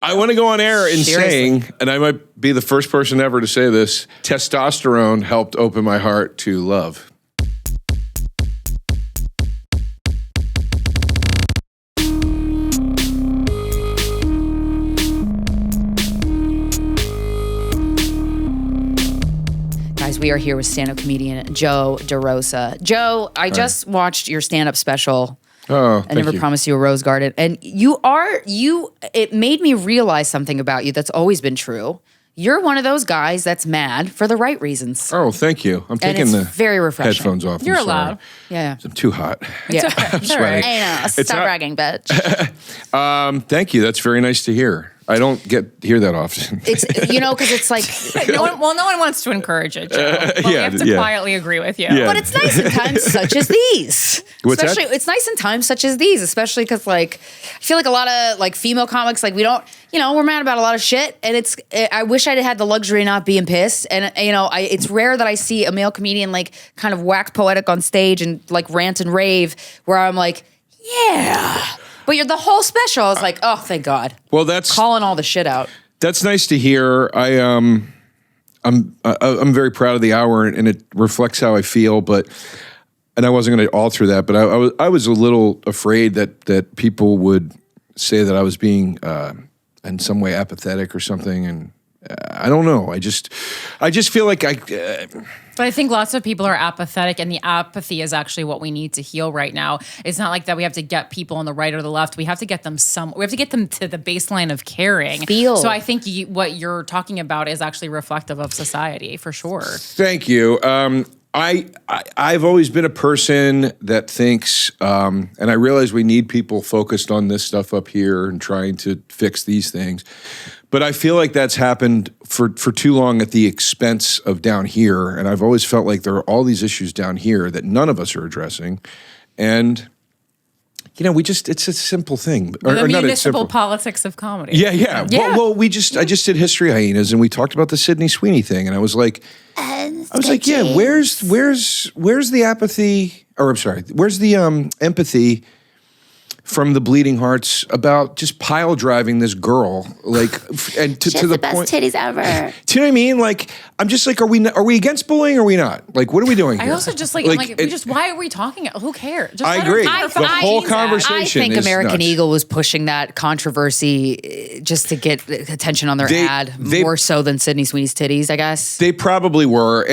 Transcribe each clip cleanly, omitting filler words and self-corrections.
I want to go on air and saying, and I might be the first person ever to say this, testosterone helped open my heart to love. Guys, we are here with stand-up comedian Joe DeRosa. Joe, I just watched your stand-up special. Oh, I never promised you a rose garden. And it made me realize something about you that's always been true. You're one of those guys that's mad for the right reasons. Oh, thank you. I'm taking it's the very refreshing. headphones off. You're allowed. Yeah. I'm too hot. Yeah. I'm sweating. I know. Stop bragging, bitch. Thank you. That's very nice to hear. I don't hear that often. It's, because it's like... no one wants to encourage it, Joe. But we have to quietly agree with you. Yeah. But it's nice in times such as these. What's especially, that? It's nice in times such as these, especially because, I feel like a lot of, female comics, we don't... we're mad about a lot of shit, and I wish I'd had the luxury of not being pissed. And, it's rare that I see a male comedian, kind of wax poetic on stage and, rant and rave, where I'm like, yeah... But you're the whole special. I was like, oh, thank God. Well, that's calling all the shit out. That's nice to hear. I'm very proud of the hour, and it reflects how I feel. And I wasn't going to alter that, but I was a little afraid that people would say that I was being in some way apathetic or something, and I don't know. I just feel like But I think lots of people are apathetic, and the apathy is actually what we need to heal right now. It's not like that we have to get people on the right or the left. We have to get them we have to get them to the baseline of caring. So I think what you're talking about is actually reflective of society, for sure. Thank you. I've always been a person that thinks, and I realize we need people focused on this stuff up here and trying to fix these things. But I feel like that's happened for too long at the expense of down here. And I've always felt like there are all these issues down here that none of us are addressing. And, it's a simple thing. The municipal politics of comedy. Yeah. Well, I just did History Hyenas, and we talked about the Sydney Sweeney thing. And I was like, yeah, where's the apathy, or I'm sorry, where's the empathy from the Bleeding Hearts about just pile driving this girl, and to the best point, titties ever. Do you know what I mean? I'm just like, are we against bullying? Or are we not? What are we doing here? I also just why are we talking? Who cares? Just I agree. The whole conversation. I think is American nuts. Eagle was pushing that controversy just to get attention on their ad, more so than Sydney Sweeney's titties, I guess. They probably were,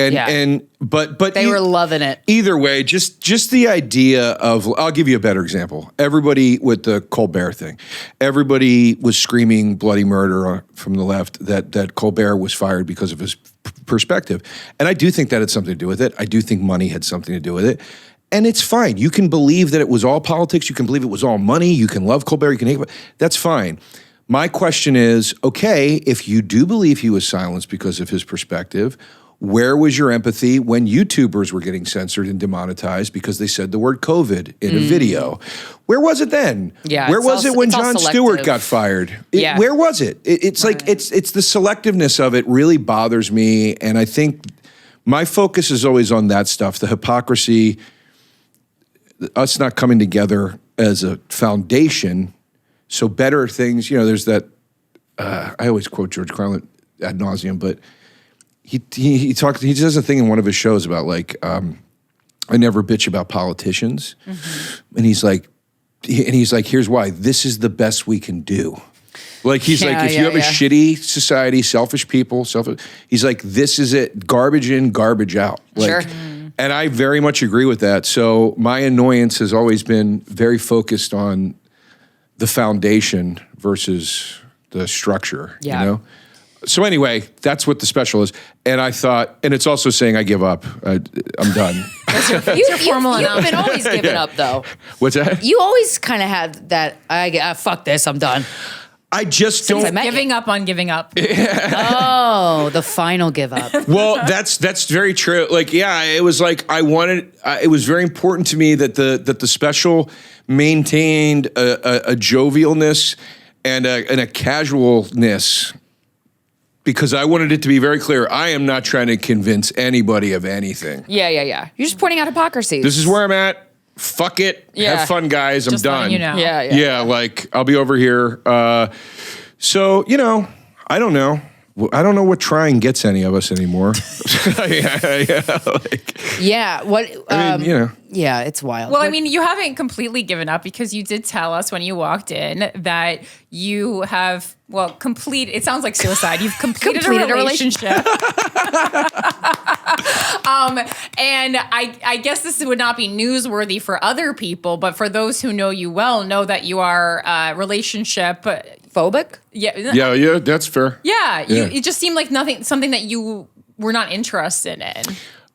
but they were loving it. Either way, just the idea of, I'll give you a better example. Everybody with the Colbert thing, everybody was screaming bloody murder from the left that Colbert was fired because of his perspective. And I do think that had something to do with it. I do think money had something to do with it. And it's fine. You can believe that it was all politics. You can believe it was all money. You can love Colbert. You can hate Colbert. That's fine. My question is, okay, if you do believe he was silenced because of his perspective, where was your empathy when YouTubers were getting censored and demonetized because they said the word COVID in a video? Where was it then? Yeah, where was it when Jon Stewart got fired? Where was it? It's the selectiveness of it really bothers me, and I think my focus is always on that stuff, the hypocrisy, us not coming together as a foundation, so better things, there's that, I always quote George Carlin ad nauseum, but he does a thing in one of his shows about I never bitch about politicians. Mm-hmm. And he's like, here's why. This is the best we can do. If you have a shitty society, selfish people, he's like, this is it. Garbage in, garbage out. Sure. And I very much agree with that. So my annoyance has always been very focused on the foundation versus the structure, So anyway, that's what the special is. And I thought, and it's also saying I give up. I'm done. You've been always giving up, though. What's that? You always kind of have that, fuck this, I'm done. I just don't. Giving up on giving up. Oh, the final give up. Well, that's very true. It was it was very important to me that the special maintained a jovialness and a casualness, because I wanted it to be very clear. I am not trying to convince anybody of anything. Yeah. You're just pointing out hypocrisy. This is where I'm at. Fuck it. Yeah. Have fun, guys. I'm just done. You know. Yeah. I'll be over here. So, I don't know. I don't know what trying gets any of us anymore. Yeah. What? I mean, Yeah, it's wild. Well, I mean, you haven't completely given up because you did tell us when you walked in that you have, it sounds like suicide. You've completed a relationship. And I guess this would not be newsworthy for other people, but for those who know you well, know that you are relationship phobic? Yeah, that's fair. Yeah. It just seemed like something that you were not interested in.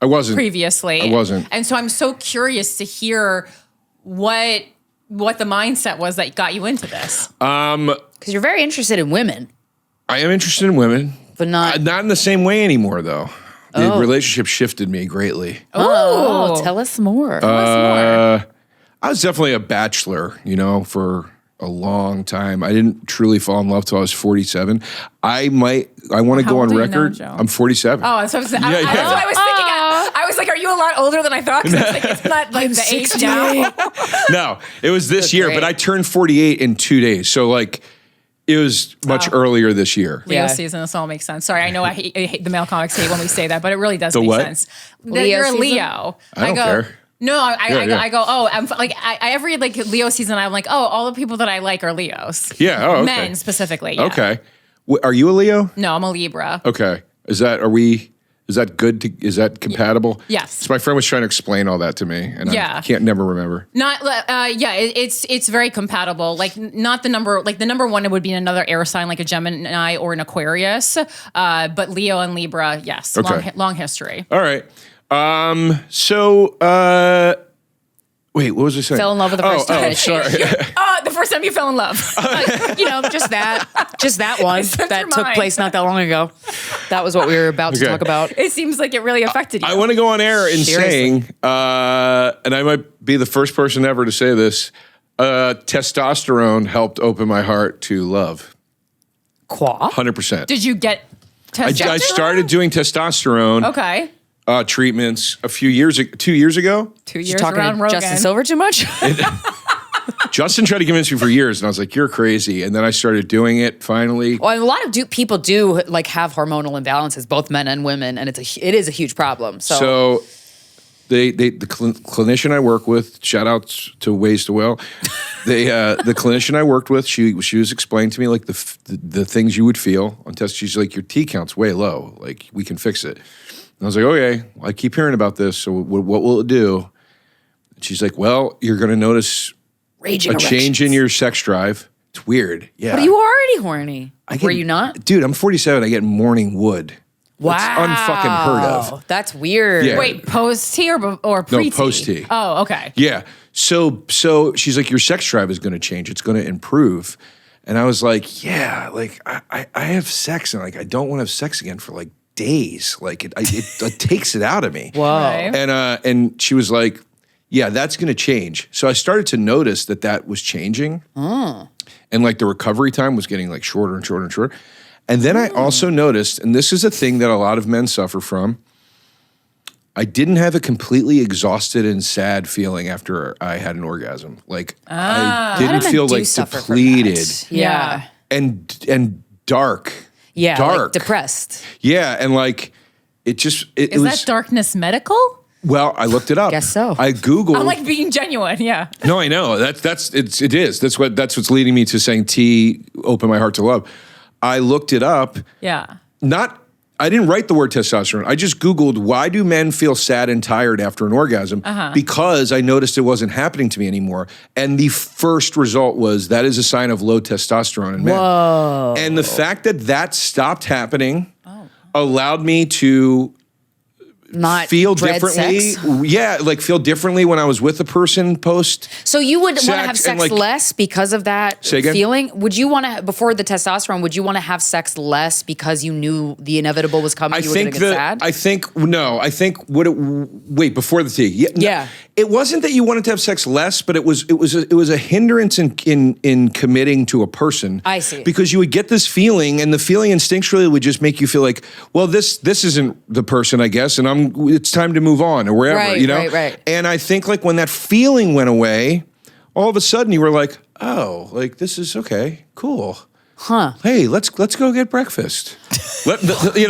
I wasn't. Previously. I wasn't. And so I'm so curious to hear what the mindset was that got you into this. Because you're very interested in women. I am interested in women. But not in the same way anymore, though. The relationship shifted me greatly. Oh, tell us more. I was definitely a bachelor, for a long time. I didn't truly fall in love till I was 47. I want to go on record. Now, I'm 47. Oh, so that's what I was thinking. I was like, are you a lot older than I thought? Because I was like, it's not like the age now. No, it was this year, but I turned 48 in 2 days. So it was much earlier this year. Leo season, this all makes sense. Sorry, I know I hate the male comics hate when we say that, but it really does make what? sense. You're a Leo. I don't care. No, I go, I'm like, every Leo season, I'm like, all the people that I like are Leos. Yeah, okay. Men specifically. Yeah. Okay. Are you a Leo? No, I'm a Libra. Okay. Is that good? Is that compatible? Yes. So my friend was trying to explain all that to me, and I can't never remember. It's very compatible. Like not the number, like the number one would be another air sign, like a Gemini or an Aquarius. But Leo and Libra, yes, okay. long history. All right. Wait, what was I saying? Fell in love with the first time. Oh, sorry. The first time you fell in love. Just that one that took place not that long ago. That was what we were about to talk about. It seems like it really affected you. I want to go on air in saying, and I might be the first person ever to say this, testosterone helped open my heart to love. 100%. Did you get testosterone? I started doing testosterone. Okay. Treatments 2 years ago. 2 years talking around to Rogan. Justin Silver too much? Justin tried to convince me for years, and I was like, "You're crazy." And then I started doing it finally. Well, a lot of people do have hormonal imbalances, both men and women, and it is a huge problem. So the clinician I work with, shout outs to Ways to Well, the clinician I worked with, she was explaining to me the things you would feel on test. She's like, your T count's way low. Like we can fix it. And I was like, okay, well, I keep hearing about this. So what will it do? And she's like, well, you're going to notice raging change in your sex drive. It's weird. Yeah. But you were already horny. Were you not? Dude, I'm 47. I get morning wood. Wow. That's unfucking heard of. That's weird. Yeah. Wait, post-T or pre-T? No, post-T. Oh, okay. Yeah. So she's like, your sex drive is going to change. It's going to improve. And I was like, yeah, I have sex and I don't want to have sex again for days. It takes it out of me. Whoa. Right. And she was like, yeah, that's going to change. So I started to notice that was changing. And the recovery time was getting shorter and shorter and shorter. And then I also noticed, and this is a thing that a lot of men suffer from, I didn't have a completely exhausted and sad feeling after I had an orgasm. I didn't feel depleted. Yeah. And dark. Yeah, dark. Depressed. Yeah, and it just it Is was, that darkness medical? Well, I looked it up. Guess so. I Googled. I'm being genuine, yeah. No, I know. It is. That's what's leading me to saying T open my heart to love. I looked it up. Yeah. I didn't write the word testosterone. I just Googled, why do men feel sad and tired after an orgasm? Because I noticed it wasn't happening to me anymore. And the first result was that is a sign of low testosterone in men. Whoa. And the fact that stopped happening allowed me to not feel dread differently. Sex? Yeah, feel differently when I was with a person post. So you would want to have sex less because of that feeling? Would you want to, before the testosterone, would you want to have sex less because you knew the inevitable was coming? Wait, before the T. Yeah. It wasn't that you wanted to have sex less, but it was a hindrance in committing to a person. I see. Because you would get this feeling, and the feeling instinctually would just make you feel like, well, this isn't the person, I guess, and it's time to move on or wherever, Right. And I think when that feeling went away, all of a sudden you were like, oh, this is okay, cool. Hey, let's go get breakfast. Let me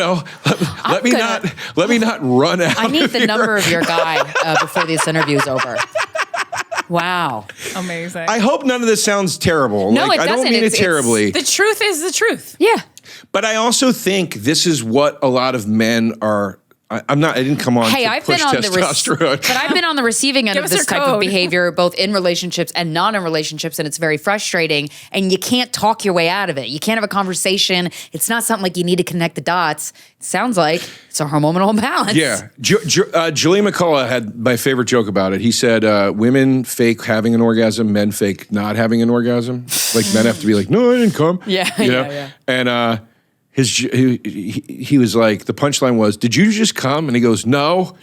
not run out. I need the number of your guy before this interview's over. Wow. Amazing. I hope none of this sounds terrible. No, it doesn't. I don't mean it terribly. The truth is the truth. Yeah. But I also think this is what a lot of men are. I didn't come on to push testosterone. But I've been on the receiving end of this type of behavior, both in relationships and not in relationships, and it's very frustrating. And you can't talk your way out of it. You can't have a conversation. It's not something like you need to connect the dots. It sounds like it's a hormonal imbalance. Yeah. Julian McCullough had my favorite joke about it. He said, women fake having an orgasm, men fake not having an orgasm. Like men have to be like, no, I didn't come. Yeah, yeah. And he was like, the punchline was, did you just come? And he goes, no,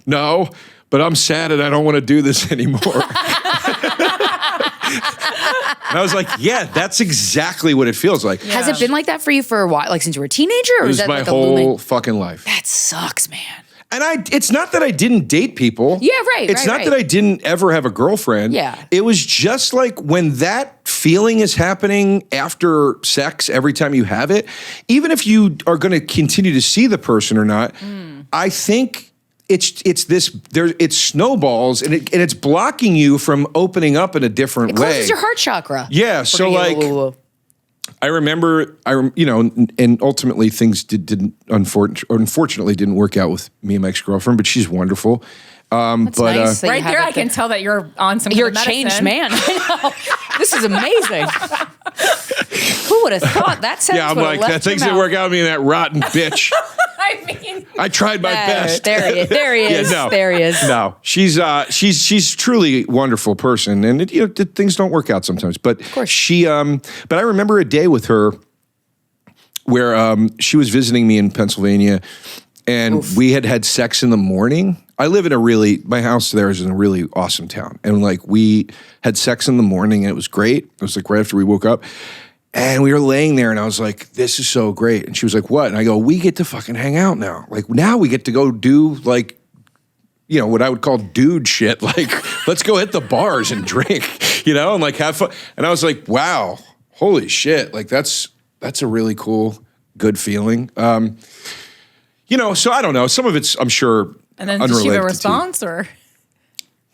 but I'm sad and I don't want to do this anymore. And I was like, yeah, that's exactly what it feels like. Yeah. Has it been like that for you for a while? Like since you were a teenager? Or it was that my like whole fucking life. That sucks, man. And it's not that I didn't date people. Yeah, right. It's not that I didn't ever have a girlfriend. Yeah. It was just like when that feeling is happening after sex, every time you have it, even if you are going to continue to see the person or not, I think it snowballs and it's blocking you from opening up in a different way. It closes your heart chakra. Yeah. So like. I remember, and ultimately things unfortunately didn't work out with me and my ex-girlfriend, but she's wonderful. That's nice. Right there, I can tell that you're on some. You're a changed man. This is amazing. Who would have thought that sentence? Yeah, I'm like, that things didn't work out with me and that rotten bitch. I tried my best. There he is. Yeah, no. There he is. No, she's truly a wonderful person, and things don't work out sometimes. But of course. But I remember a day with her where she was visiting me in Pennsylvania, and we had sex in the morning. I live in my house there is in a really awesome town, and like we had sex in the morning, and it was great. It was like right after we woke up. And we were laying there and I was like, this is so great. And she was like, what? And I go, we get to fucking hang out now. Like now we get to go do like, what I would call dude shit. Like, let's go hit the bars and drink, and like have fun. And I was like, wow, holy shit. Like that's a really cool, good feeling. So I don't know. Some of it's, I'm sure, and then did she have a response or?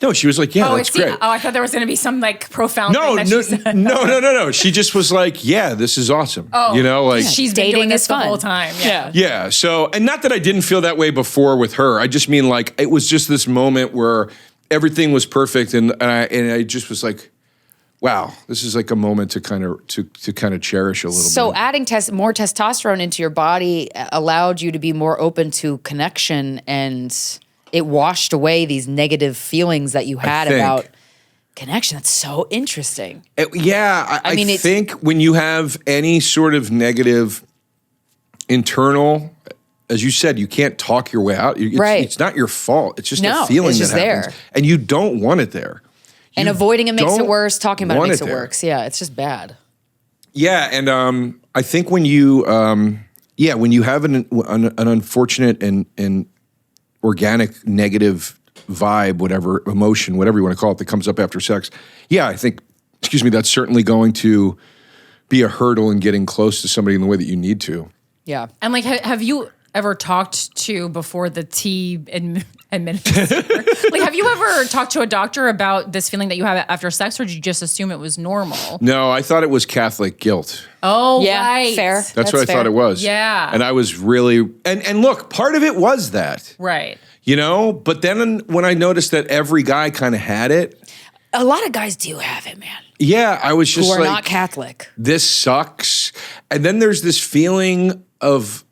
No, she was like, yeah, that's great. I thought there was going to be some like profound thing that she said. No. She just was like, yeah, this is awesome. Oh, she's dating this the whole time. Yeah. Yeah. So, and not that I didn't feel that way before with her. I just mean like, it was just this moment where everything was perfect. And I just was like, wow, this is like a moment to kind of cherish a little bit. So adding more testosterone into your body allowed you to be more open to connection, and it washed away these negative feelings that you had about connection. That's so interesting. I think when you have any sort of negative internal, as you said, you can't talk your way out. It's not your fault. It's just a feeling that happens. There. And you don't want it there. And avoiding it makes it worse. Talking about it makes it worse. Yeah, it's just bad. Yeah, and I think when you, when you have an unfortunate and organic negative vibe, whatever emotion, whatever you want to call it, that comes up after sex. Yeah, I think, that's certainly going to be a hurdle in getting close to somebody in the way that you need to. Yeah. And like, have you ever talked to before the tea administrator? Like, have you ever talked to a doctor about this feeling that you have after sex, or did you just assume it was normal? No, I thought it was Catholic guilt. Oh, yeah, right. Fair. That's what I thought it was. Yeah. And I was really, and look, part of it was that. Right. But then when I noticed that every guy kind of had it. A lot of guys do have it, man. Yeah, I was just who are not Catholic. This sucks. And then there's this feeling of,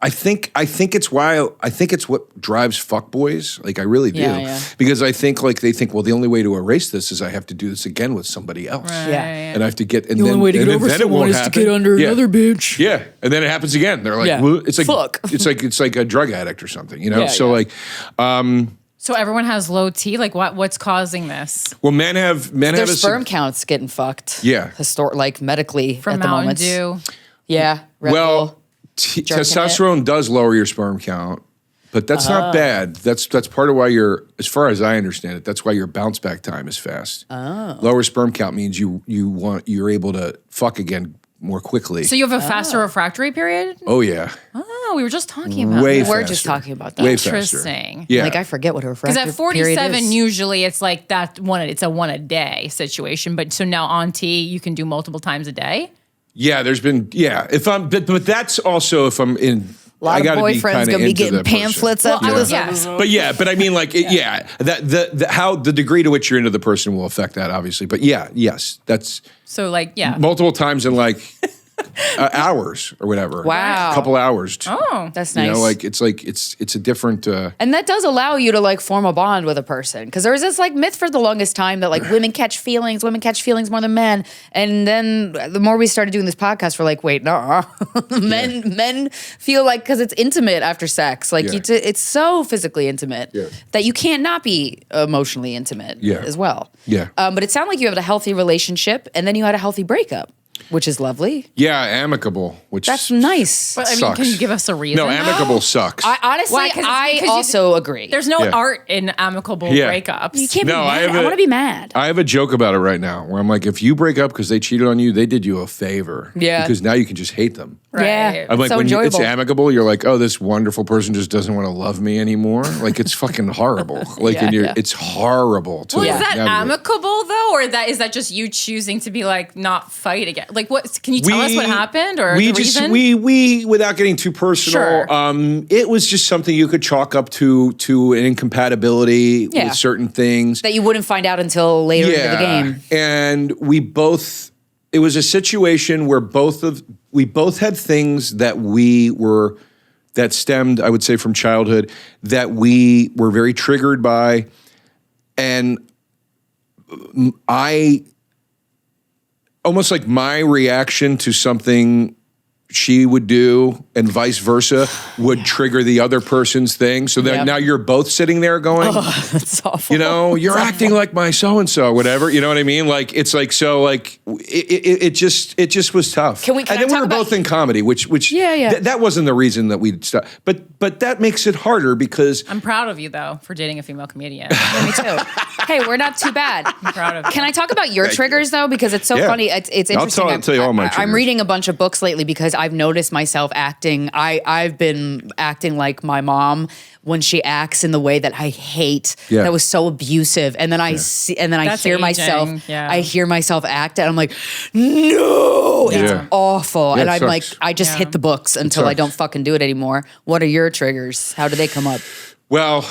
I think it's what drives fuckboys. Like I really do. Yeah. Because I think like they think, well, the only way to erase this is I have to do this again with somebody else. Right. Yeah. And I have to get, and the then, only way to and get over then someone is to get under another bitch. Yeah. And then it happens again. They're like, well, it's like, fuck. It's like a drug addict or something, So everyone has low T. Like what's causing this? Well, men have their sperm counts getting fucked. Yeah. Like medically from at the moment. Mountain Dew. Yeah. Red Bull. Testosterone does lower your sperm count. But that's not bad. That's part of why as far as I understand it, that's why your bounce back time is fast. Oh. Lower sperm count means you're able to fuck again more quickly. So you have a faster refractory period? Oh yeah. Oh, we were just talking about Way that. We're just talking about that. Way Interesting. Faster. Yeah. Like I forget what a refractory because at 47 period is. usually it's like that one. It's a one a day situation. But so now on T you can do multiple times a day. Yeah, there's been if I'm but that's also if I'm in. A lot of boyfriends gonna be getting pamphlets after this. But I mean, like, that how the degree to which you're into the person will affect that, obviously. But yes, that's so like multiple times in like hours or whatever. Wow, a couple hours. Oh, that's nice. You know, like it's a different. And that does allow you to like form a bond with a person because there was this like myth for the longest time that like women catch feelings more than men. And then the more we started doing this podcast, we're like, wait, no, men feel like because it's intimate after sex, like it's so physically intimate that you can't not be emotionally intimate as well. Yeah. But it sounded like you had a healthy relationship and then you had a healthy breakup. Which is lovely. Yeah, amicable. Which that's nice. But I mean, sucks. can you give us a reason? No, amicable sucks. I also agree. There's no art in amicable breakups. You can't be mad. I want to be mad. I have a joke about it right now where I'm like, if you break up because they cheated on you, they did you a favor. Yeah. Because now you can just hate them. Right. Yeah. I'm like, so when enjoyable. it's amicable, you're like, oh, this wonderful person just doesn't want to love me anymore. Like, it's fucking horrible. Like, it's horrible. Well, is that amicable though, or is that just you choosing to be like not fight again? Like, what? Can you tell us what happened or the reason? We without getting too personal, it was just something you could chalk up to an incompatibility with certain things that you wouldn't find out until later into the game. And it was a situation where we both had things that stemmed, I would say, from childhood that we were very triggered by. And almost like my reaction to something she would do and vice versa would trigger the other person's thing. So that now you're both sitting there going, oh, that's awful. You know, you're acting like my so-and-so, whatever. You know what I mean? Like, it's like, so like, it just was tough. And then we were both in comedy, which that wasn't the reason that we'd stop. But that makes it harder because. I'm proud of you though, for dating a female comedian. Yeah, me too. Hey, we're not too bad. I'm proud of you. Can I talk about your triggers though? Because it's so funny. It's interesting. I'll tell you all my triggers. I'm reading a bunch of books lately because I've noticed myself acting. I've been acting like my mom when she acts in the way that I hate. That was so abusive. And then I see, and then I hear myself. Yeah. I hear myself act, and I'm like, no, it's awful. And I'm sucks. like, I just hit the books until I don't fucking do it anymore. What are your triggers? How do they come up? Well,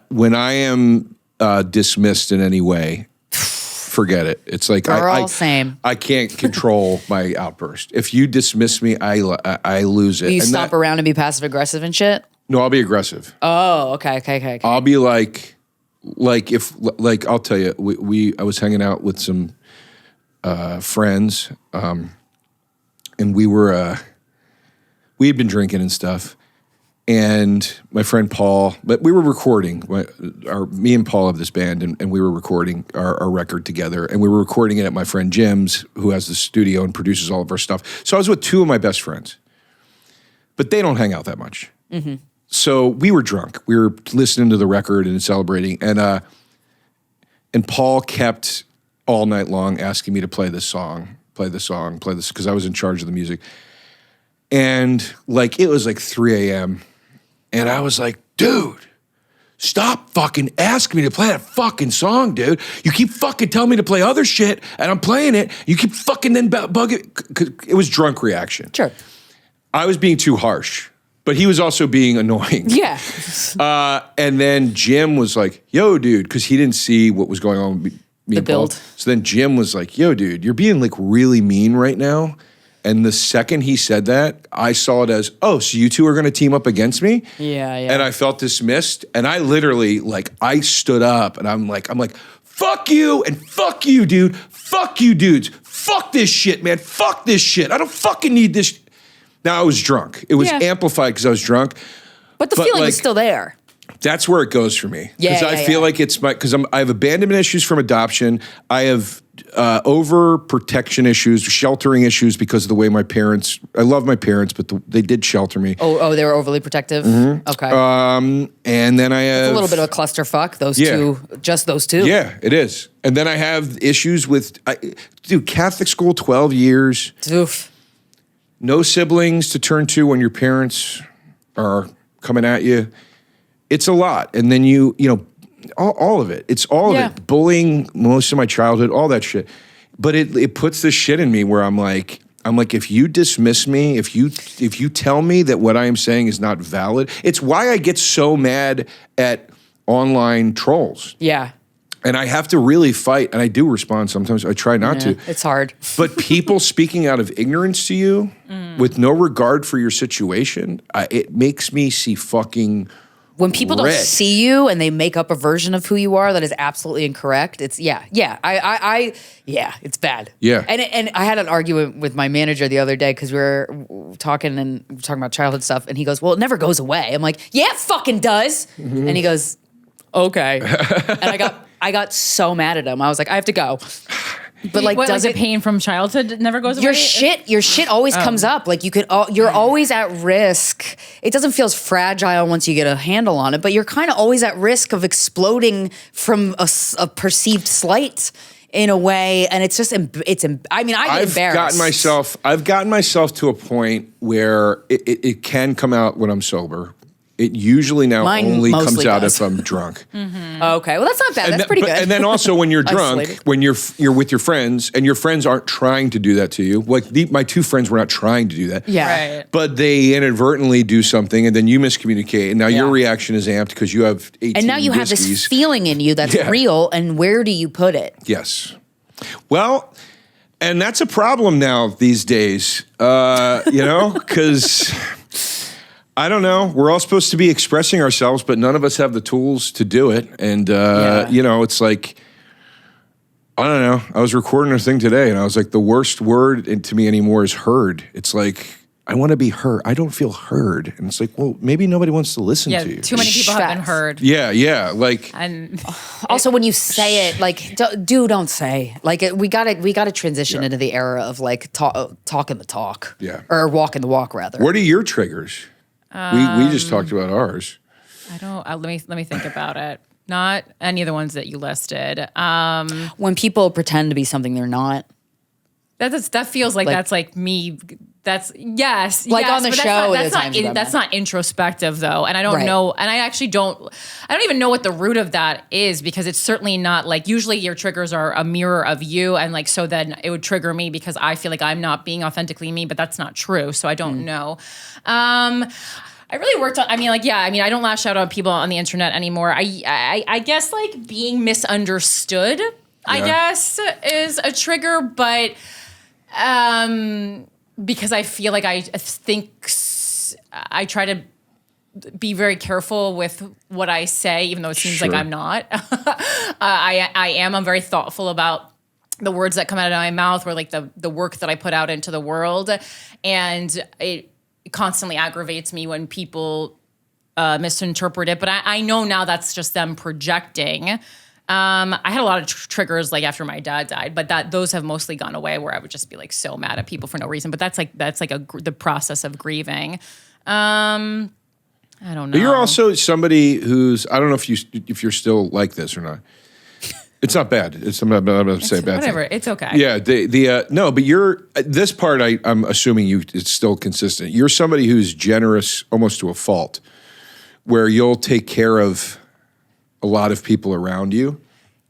when I am dismissed in any way, forget it. It's like I can't control my outburst. If you dismiss me, I lose it. Will you stop around and be passive aggressive and shit? No, I'll be aggressive. Oh, okay. I'll be like I'll tell you, I was hanging out with some friends, and we had been drinking and stuff. And my friend Paul, but we were recording. Me and Paul have this band, and we were recording our record together. And we were recording it at my friend Jim's, who has the studio and produces all of our stuff. So I was with two of my best friends, but they don't hang out that much. Mm-hmm. So we were drunk. We were listening to the record and celebrating. And Paul kept all night long asking me to play this song, because I was in charge of the music. And like it was like 3 a.m. And I was like, dude, stop fucking asking me to play that fucking song, dude. You keep fucking telling me to play other shit, and I'm playing it. You keep fucking then bugging. It was drunk reaction. Sure. I was being too harsh, but he was also being annoying. Yeah. And then Jim was like, yo, dude, because he didn't see what was going on with me and Paul. So then Jim was like, yo, dude, you're being like really mean right now. And the second he said that, I saw it as, oh, so you two are going to team up against me? Yeah. And I felt dismissed. And I literally, I stood up and I'm like, fuck you and fuck you, dude. Fuck you, dudes. Fuck this shit, man. Fuck this shit. I don't fucking need this. Now, I was drunk. It was amplified because I was drunk. But the feeling was still there. That's where it goes for me. Because I feel like it's because I have abandonment issues from adoption. I have overprotection issues, sheltering issues because of the way my parents, I love my parents, but they did shelter me. Oh, they were overly protective? Mm-hmm. Okay. And then I have... It's a little bit of a clusterfuck, those two, just those two. Yeah, it is. And then I have issues with, Catholic school, 12 years. Oof. No siblings to turn to when your parents are coming at you. It's a lot. And then all of it. It's all of it. Bullying most of my childhood, all that shit. But it puts this shit in me where I'm like, if you dismiss me, if you tell me that what I am saying is not valid, it's why I get so mad at online trolls. Yeah. And I have to really fight, and I do respond sometimes. I try not to. It's hard. But people speaking out of ignorance to you with no regard for your situation, it makes me see fucking when people red. Don't see you and they make up a version of who you are that is absolutely incorrect, it's it's bad. Yeah. And I had an argument with my manager the other day because we were talking about childhood stuff, and he goes, "Well, it never goes away." I'm like, "Yeah, it fucking does." Mm-hmm. And he goes, "Okay." And I got so mad at him. I was like, "I have to go." But does it pain from childhood never goes away? Your shit always comes up. Like you're always at risk. It doesn't feel as fragile once you get a handle on it, but you're kind of always at risk of exploding from a perceived slight in a way. And it's just, I get embarrassed. I've gotten myself to a point where it can come out when I'm sober. It usually now only comes out if I'm drunk. Mm-hmm. Okay, well that's not bad. That's pretty good. And then also when you're drunk, when you're with your friends, and your friends aren't trying to do that to you. Like my two friends were not trying to do that. Yeah. Right. But they inadvertently do something, and then you miscommunicate, and now your reaction is amped because you have 18 and now you have this feeling in you that's real, and where do you put it? Yes. Well, and that's a problem now these days, because... I don't know. We're all supposed to be expressing ourselves, but none of us have the tools to do it. And, it's like, I don't know. I was recording a thing today, and I was like, the worst word to me anymore is heard. It's like, I want to be heard. I don't feel heard. And it's like, well, maybe nobody wants to listen to you. Too many people have been heard. Yeah. And also when you say it, like, don't say. Like, we gotta transition into the era of like talking the talk. Yeah. Or walking the walk, rather. What are your triggers? We just talked about ours. I don't. Let me think about it. Not any of the ones that you listed. When people pretend to be something they're not. That feels like that's like me. That's yes. Like on the show. That's not introspective though, and I don't know. And I actually don't. I don't even know what the root of that is, because it's certainly not like, usually your triggers are a mirror of you, and like, so then it would trigger me because I feel like I'm not being authentically me, but that's not true. So I don't know. I really worked on, I don't lash out on people on the internet anymore. I guess like being misunderstood, I guess, is a trigger, but because I feel like I think I try to be very careful with what I say, even though it seems like I'm not. I'm very thoughtful about the words that come out of my mouth, or like the work that I put out into the world. And it constantly aggravates me when people misinterpret it. But I know now that's just them projecting. I had a lot of triggers like after my dad died, but those have mostly gone away, where I would just be like so mad at people for no reason. But that's like the process of grieving. I don't know. You're also somebody who's, I don't know if you're still like this or not. It's not bad. I'm not going to say bad. Whatever. Thing. It's okay. Yeah. No, but you're this part. I'm assuming it's still consistent. You're somebody who's generous almost to a fault, where you'll take care of a lot of people around you.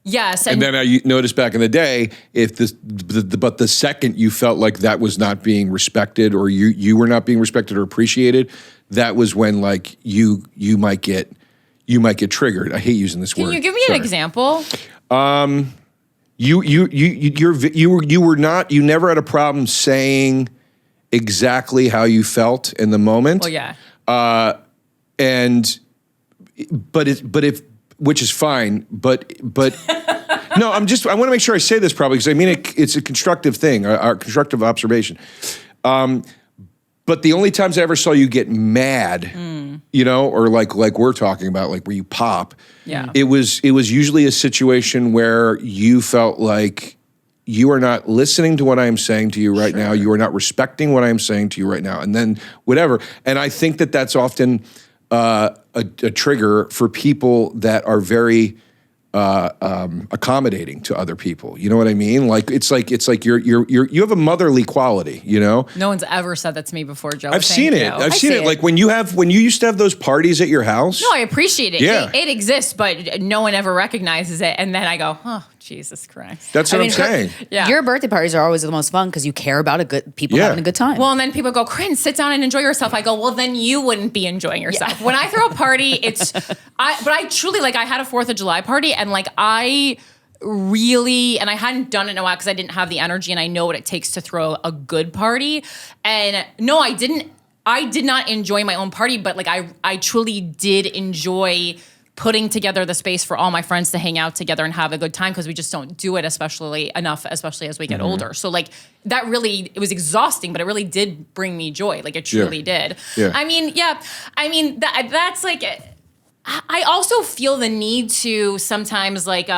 Yes. And then I noticed back in the day, but the second you felt like that was not being respected, or you were not being respected or appreciated, that was when like you might get triggered. I hate using this word. Can you give me an example? You never had a problem saying exactly how you felt in the moment. Well, yeah. Which is fine, but no, I want to make sure I say this properly, because I mean it's a constructive thing, a constructive observation. But the only times I ever saw you get mad, you know, or like we're talking about, like where you pop, it was usually a situation where you felt like you are not listening to what I am saying to you right now. You are not respecting what I am saying to you right now. And then whatever. And I think that that's often a trigger for people that are very accommodating to other people. You know what I mean? Like it's like you have a motherly quality, you know? No one's ever said that to me before, Joe. I've seen it. I've seen it. Like when you used to have those parties at your house. No, I appreciate it. Yeah. It exists, but no one ever recognizes it. And then I go, oh, Jesus Christ. That's what I'm saying. Your birthday parties are always the most fun because you care about people having a good time. Well, and then people go, Corinne, sit down and enjoy yourself. I go, well, then you wouldn't be enjoying yourself. When I throw a party, but I truly, like, I had a 4th of July party, and like I hadn't done it in a while because I didn't have the energy, and I know what it takes to throw a good party. And no, I did not enjoy my own party, but like I truly did enjoy putting together the space for all my friends to hang out together and have a good time, because we just don't do it especially as we get older. So like it was exhausting, but it really did bring me joy. Like it truly did. Yeah. I mean, that's like, I also feel the need to sometimes like,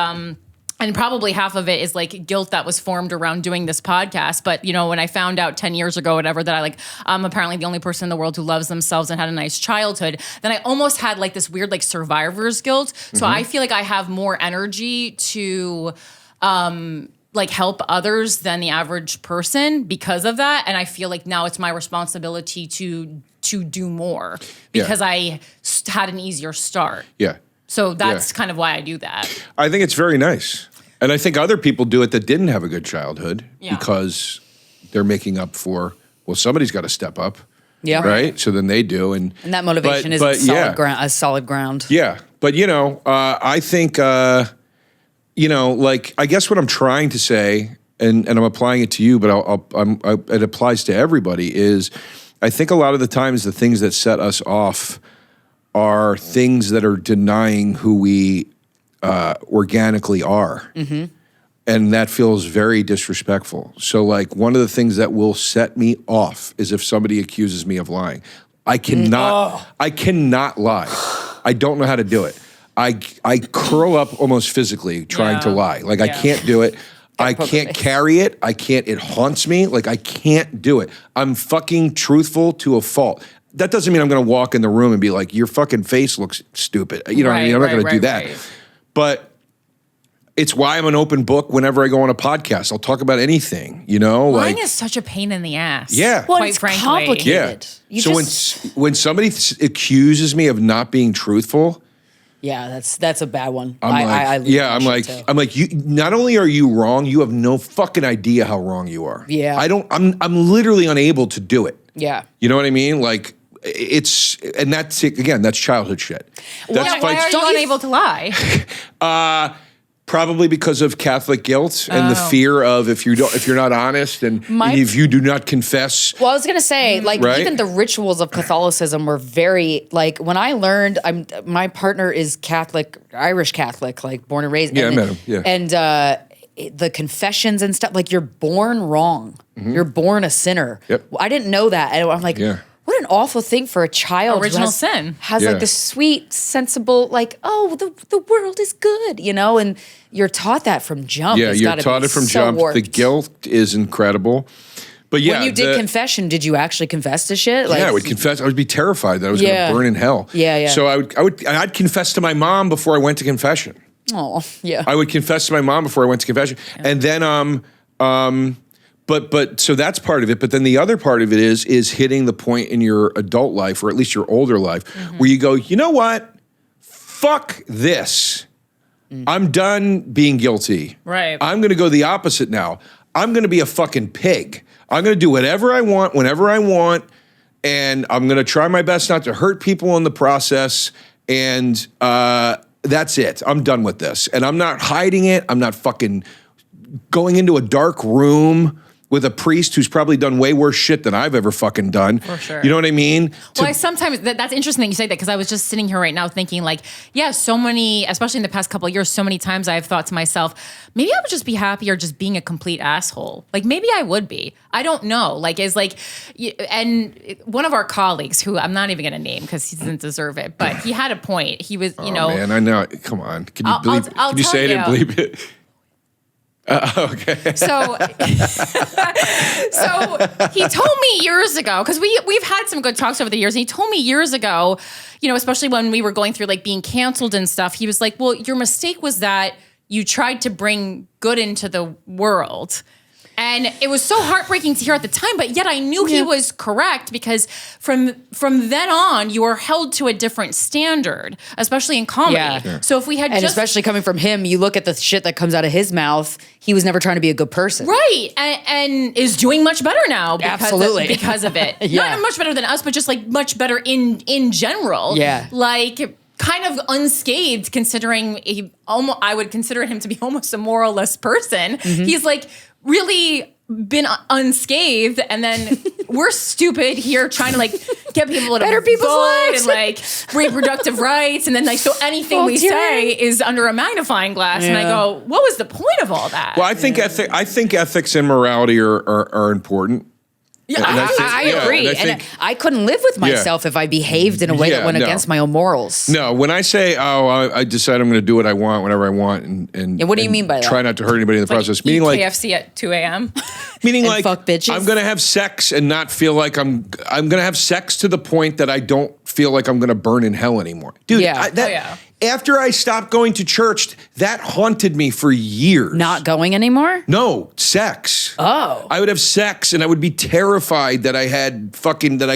and probably half of it is like guilt that was formed around doing this podcast. But, you know, when I found out 10 years ago, whatever, that I'm apparently the only person in the world who loves themselves and had a nice childhood, then I almost had like this weird like survivor's guilt. So I feel like I have more energy to like help others than the average person because of that. And I feel like now it's my responsibility to do more because I had an easier start. Yeah. So that's kind of why I do that. I think it's very nice. And I think other people do it that didn't have a good childhood because they're making up for, well, somebody's got to step up. Yeah. Right? So then they do. And that motivation is solid ground. Yeah. But, you know, I think, you know, like, I guess what I'm trying to say, and I'm applying it to you, but it applies to everybody, is I think a lot of the times the things that set us off are things that are denying who we organically are. And that feels very disrespectful. So like one of the things that will set me off is if somebody accuses me of lying. I cannot lie. I don't know how to do it. I curl up almost physically trying to lie. Like I can't do it. I can't carry it. It haunts me. Like I can't do it. I'm fucking truthful to a fault. That doesn't mean I'm going to walk in the room and be like, your fucking face looks stupid. You know what I mean? I'm not going to do that. Right. But it's why I'm an open book whenever I go on a podcast. I'll talk about anything, you know? Lying is such a pain in the ass. Yeah. Well, it's complicated. Yeah. When somebody accuses me of not being truthful, yeah, that's a bad one. I'm like, you. Not only are you wrong, you have no fucking idea how wrong you are. Yeah. I'm literally unable to do it. Yeah. You know what I mean? Like, that's childhood shit. Why are you unable to lie? Probably because of Catholic guilt and the fear of if you're not honest and if you do not confess. Well, I was gonna say, like, even the rituals of Catholicism were very, like, when I learned, my partner is Catholic, Irish Catholic, like born and raised. Yeah, I met him. Yeah, and the confessions and stuff, like, you're born wrong. You're born a sinner. Yep. I didn't know that, and I'm like, what an awful thing for a child. Original sin. Has like this sweet, sensible, like, oh, the world is good, you know? And you're taught that from jump. Yeah, you're taught it from jump. Warped. The guilt is incredible. But yeah, when you did confession, did you actually confess to shit? Like, I would confess. I would be terrified that I was going to burn in hell. Yeah. So I'd confess to my mom before I went to confession. Oh, yeah. I would confess to my mom before I went to confession. Yeah. And then But so that's part of it. But then the other part of it is hitting the point in your adult life, or at least your older life, where you go, you know what? Fuck this. I'm done being guilty. Right. I'm going to go the opposite now. I'm going to be a fucking pig. I'm going to do whatever I want, whenever I want, and I'm going to try my best not to hurt people in the process. And that's it. I'm done with this. And I'm not hiding it. I'm not fucking going into a dark room with a priest who's probably done way worse shit than I've ever fucking done. For sure. You know what I mean? Well, I sometimes, that's interesting that you say that, because I was just sitting here right now thinking like, yeah, so many, especially in the past couple of years, so many times I've thought to myself, maybe I would just be happier just being a complete asshole. Like maybe I would be. I don't know. Like, is like, and one of our colleagues, who I'm not even going to name because he doesn't deserve it, but he had a point. He was, you know. Man, I know. Come on. Can you believe? Can you say it and believe it? Okay. So he told me years ago, because we've had some good talks over the years, and he told me years ago, you know, especially when we were going through like being canceled and stuff, he was like, well, your mistake was that you tried to bring good into the world. And it was so heartbreaking to hear at the time, but yet I knew he was correct, because from then on, you are held to a different standard, especially in comedy. Yeah. Sure. So if we had, especially coming from him, you look at the shit that comes out of his mouth. He was never trying to be a good person, right? And is doing much better now, because of it. Yeah. Not much better than us, but just like much better in general. Yeah, like. Kind of unscathed, considering I would consider him to be almost a moralless person. Mm-hmm. He's like really been unscathed, and then we're stupid here trying to like get people to better people's vote lives and like reproductive rights, and then like so anything we say is under a magnifying glass. Yeah. And I go, what was the point of all that? Well, I think ethics and morality are important. Yeah, I agree. And I couldn't live with myself if I behaved in a way that went against my own morals. No, when I say, I decide I'm going to do what I want, whenever I want, and what do you mean by that? Try not to hurt anybody in the process. Meaning like KFC at 2 a.m. Meaning and like fuck bitches. I'm going to have sex and not feel like I'm going to have sex to the point that I don't feel like I'm going to burn in hell anymore. Dude, after I stopped going to church, that haunted me for years. Not going anymore? No, sex. Oh. I would have sex and I would be terrified that I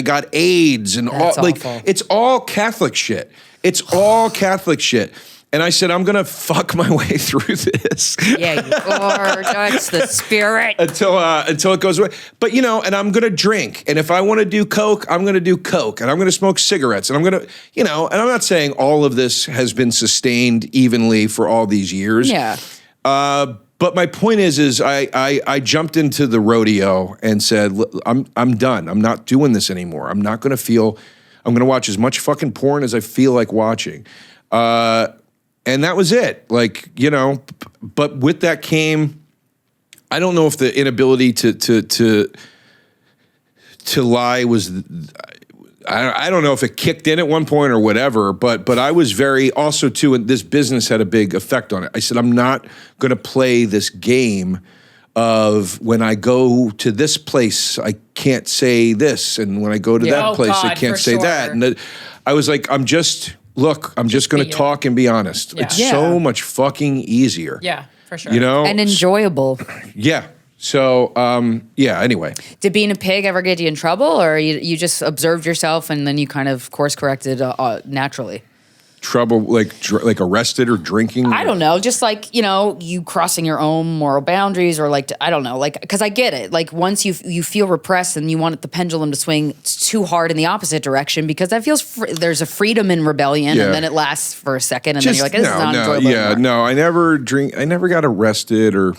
got AIDS and That's all awful. like it's all Catholic shit. It's all Catholic shit. And I said, I'm going to fuck my way through this. Yeah, you are. That's the spirit. Until it goes away. But, you know, and I'm going to drink. And if I want to do Coke, I'm going to do Coke. And I'm going to smoke cigarettes. And I'm going to, you know, and I'm not saying all of this has been sustained evenly for all these years. Yeah. But my point is I jumped into the rodeo and said, I'm done. I'm not doing this anymore. I'm not going to I'm going to watch as much fucking porn as I feel like watching. And that was it. Like, you know, but with that came, I don't know if the inability to lie was, I don't know if it kicked in at one point or whatever, but I was very, also too, and this business had a big effect on it. I said, I'm not going to play this game of when I go to this place, I can't say this. And when I go to that place, I can't say that. And I was like, I'm just going to talk and be honest. Yeah. It's so much fucking easier. Yeah, for sure. You know? And enjoyable. Yeah. So, anyway. Did being a pig ever get you in trouble, or you just observed yourself and then you kind of course corrected naturally? Trouble, like arrested or drinking? I don't know. Just like, you know, you crossing your own moral boundaries, or like, I don't know. Like, because I get it. Like once you feel repressed and you want the pendulum to swing too hard in the opposite direction, because that feels, there's a freedom in rebellion, and then it lasts for a second, and then you're like, this is not enjoyable anymore. No, I never got arrested or,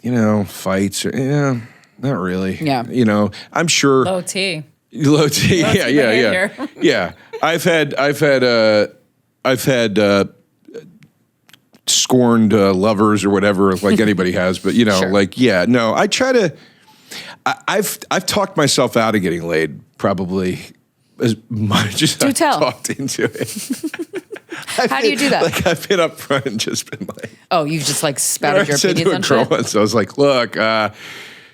you know, fights or, not really. Yeah. You know, I'm sure. Low T. Yeah. I've had scorned lovers or whatever, like anybody has, but you know, sure. I try to. I've talked myself out of getting laid probably as much as I've talked into it. How do you do that? Like I've been up front and just been like, oh, you've just like spouted your opinions on shit? Once, I was like, look,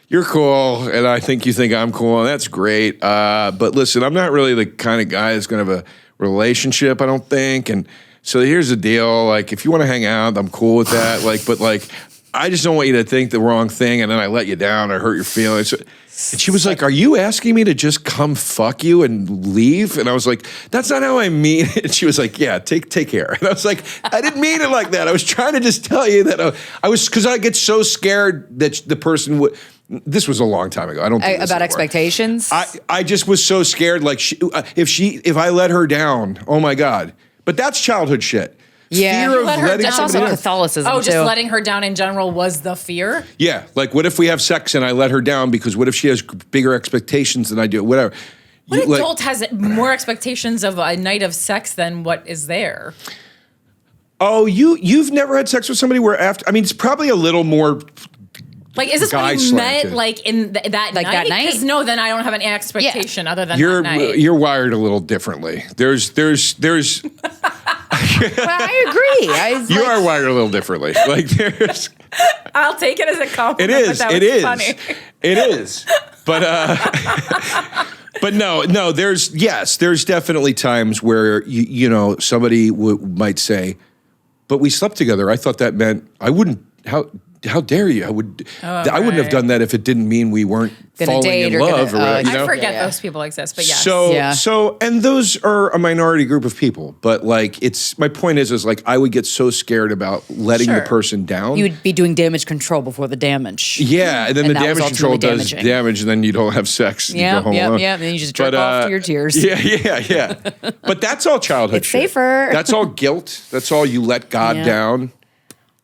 you're cool, and I think you think I'm cool, and that's great. But listen, I'm not really the kind of guy that's going to have a relationship, I don't think. And so here's the deal. Like, if you want to hang out, I'm cool with that. But I just don't want you to think the wrong thing, and then I let you down or hurt your feelings. And she was like, are you asking me to just come fuck you and leave? And I was like, that's not how I mean it. And she was like, yeah, take care. And I was like, I didn't mean it like that. I was trying to just tell you that because I get so scared that the person would. This was a long time ago. I don't think about expectations. I just was so scared. Like if I let her down, oh my God. But that's childhood shit. Yeah. Fear of Let her letting down. That's also somebody down. Catholicism, just too. letting her down in general was the fear. Yeah, like what if we have sex and I let her down because what if she has bigger expectations than I do? Whatever. What adult has more expectations of a night of sex than what is there? Oh, you've never had sex with somebody where after? I mean, it's probably a little more. Like, is this what you met, like, in that night? That night? Because no, then I don't have an expectation other than You're that night. you're wired a little differently. There's. Well, I agree. You are wired a little differently. Like there's. I'll take it as a compliment. It is. But that It was is. funny. It is. But no. There's definitely times where you know somebody might say, "But we slept together." I thought that meant I wouldn't. How dare you? I wouldn't have done that if it didn't mean we weren't falling in love or whatever. You know? I forget those people exist, but yes. So, and those are a minority group of people. But like, my point is like, I would get so scared about letting the person down. You would be doing damage control before the damage. Yeah, and then the damage control does damaging. damage, and then you don't have sex. Yeah, you go home alone. And then you just jerk off to your tears. Yeah. But that's all childhood It's shit. safer. That's all guilt. That's all you let God down.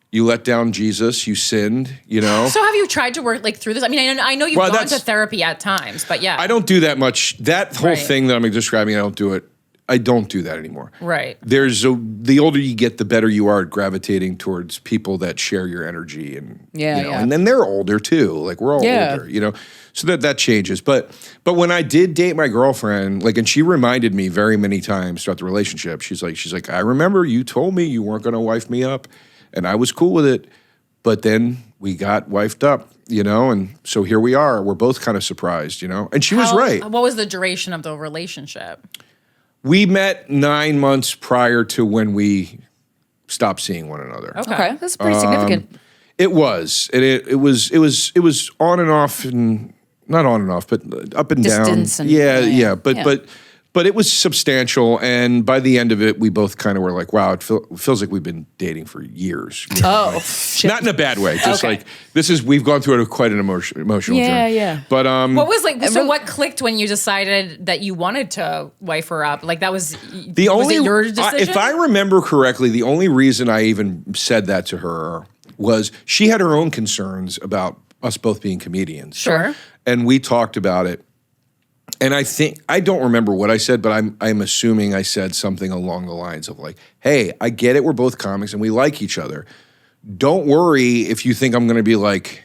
You let down Jesus. You sinned. You know. So have you tried to work through this? I mean, I know you've gone to therapy at times, but yeah, I don't do that much. That whole thing that I'm describing, I don't do it. I don't do that anymore. Right. The older you get, the better you are at gravitating towards people that share your energy, and and then they're older too. Like we're all older, you know. So that changes. But when I did date my girlfriend, and she reminded me very many times throughout the relationship, she's like, I remember you told me you weren't going to wife me up. And I was cool with it, but then we got wifed up, you know, and so here we are. We're both kind of surprised, you know, and she was right. What was the duration of the relationship? We met 9 months prior to when we stopped seeing one another. Okay, that's pretty significant. It was, and it was on and off, and not on and off, but up and Distance down. And, But it was substantial, and by the end of it, we both kind of were like, "Wow, it feels like we've been dating for years." You know? Oh, shit. Not in a bad way. Just we've gone through quite an emotional journey. Yeah. But what was what clicked when you decided that you wanted to wife her up? Like that was was it your decision? If I remember correctly, the only reason I even said that to her was she had her own concerns about us both being comedians. Sure. And we talked about it. And I don't remember what I said, but I'm assuming I said something along the lines of like, "Hey, I get it. We're both comics and we like each other. Don't worry if you think I'm going to be like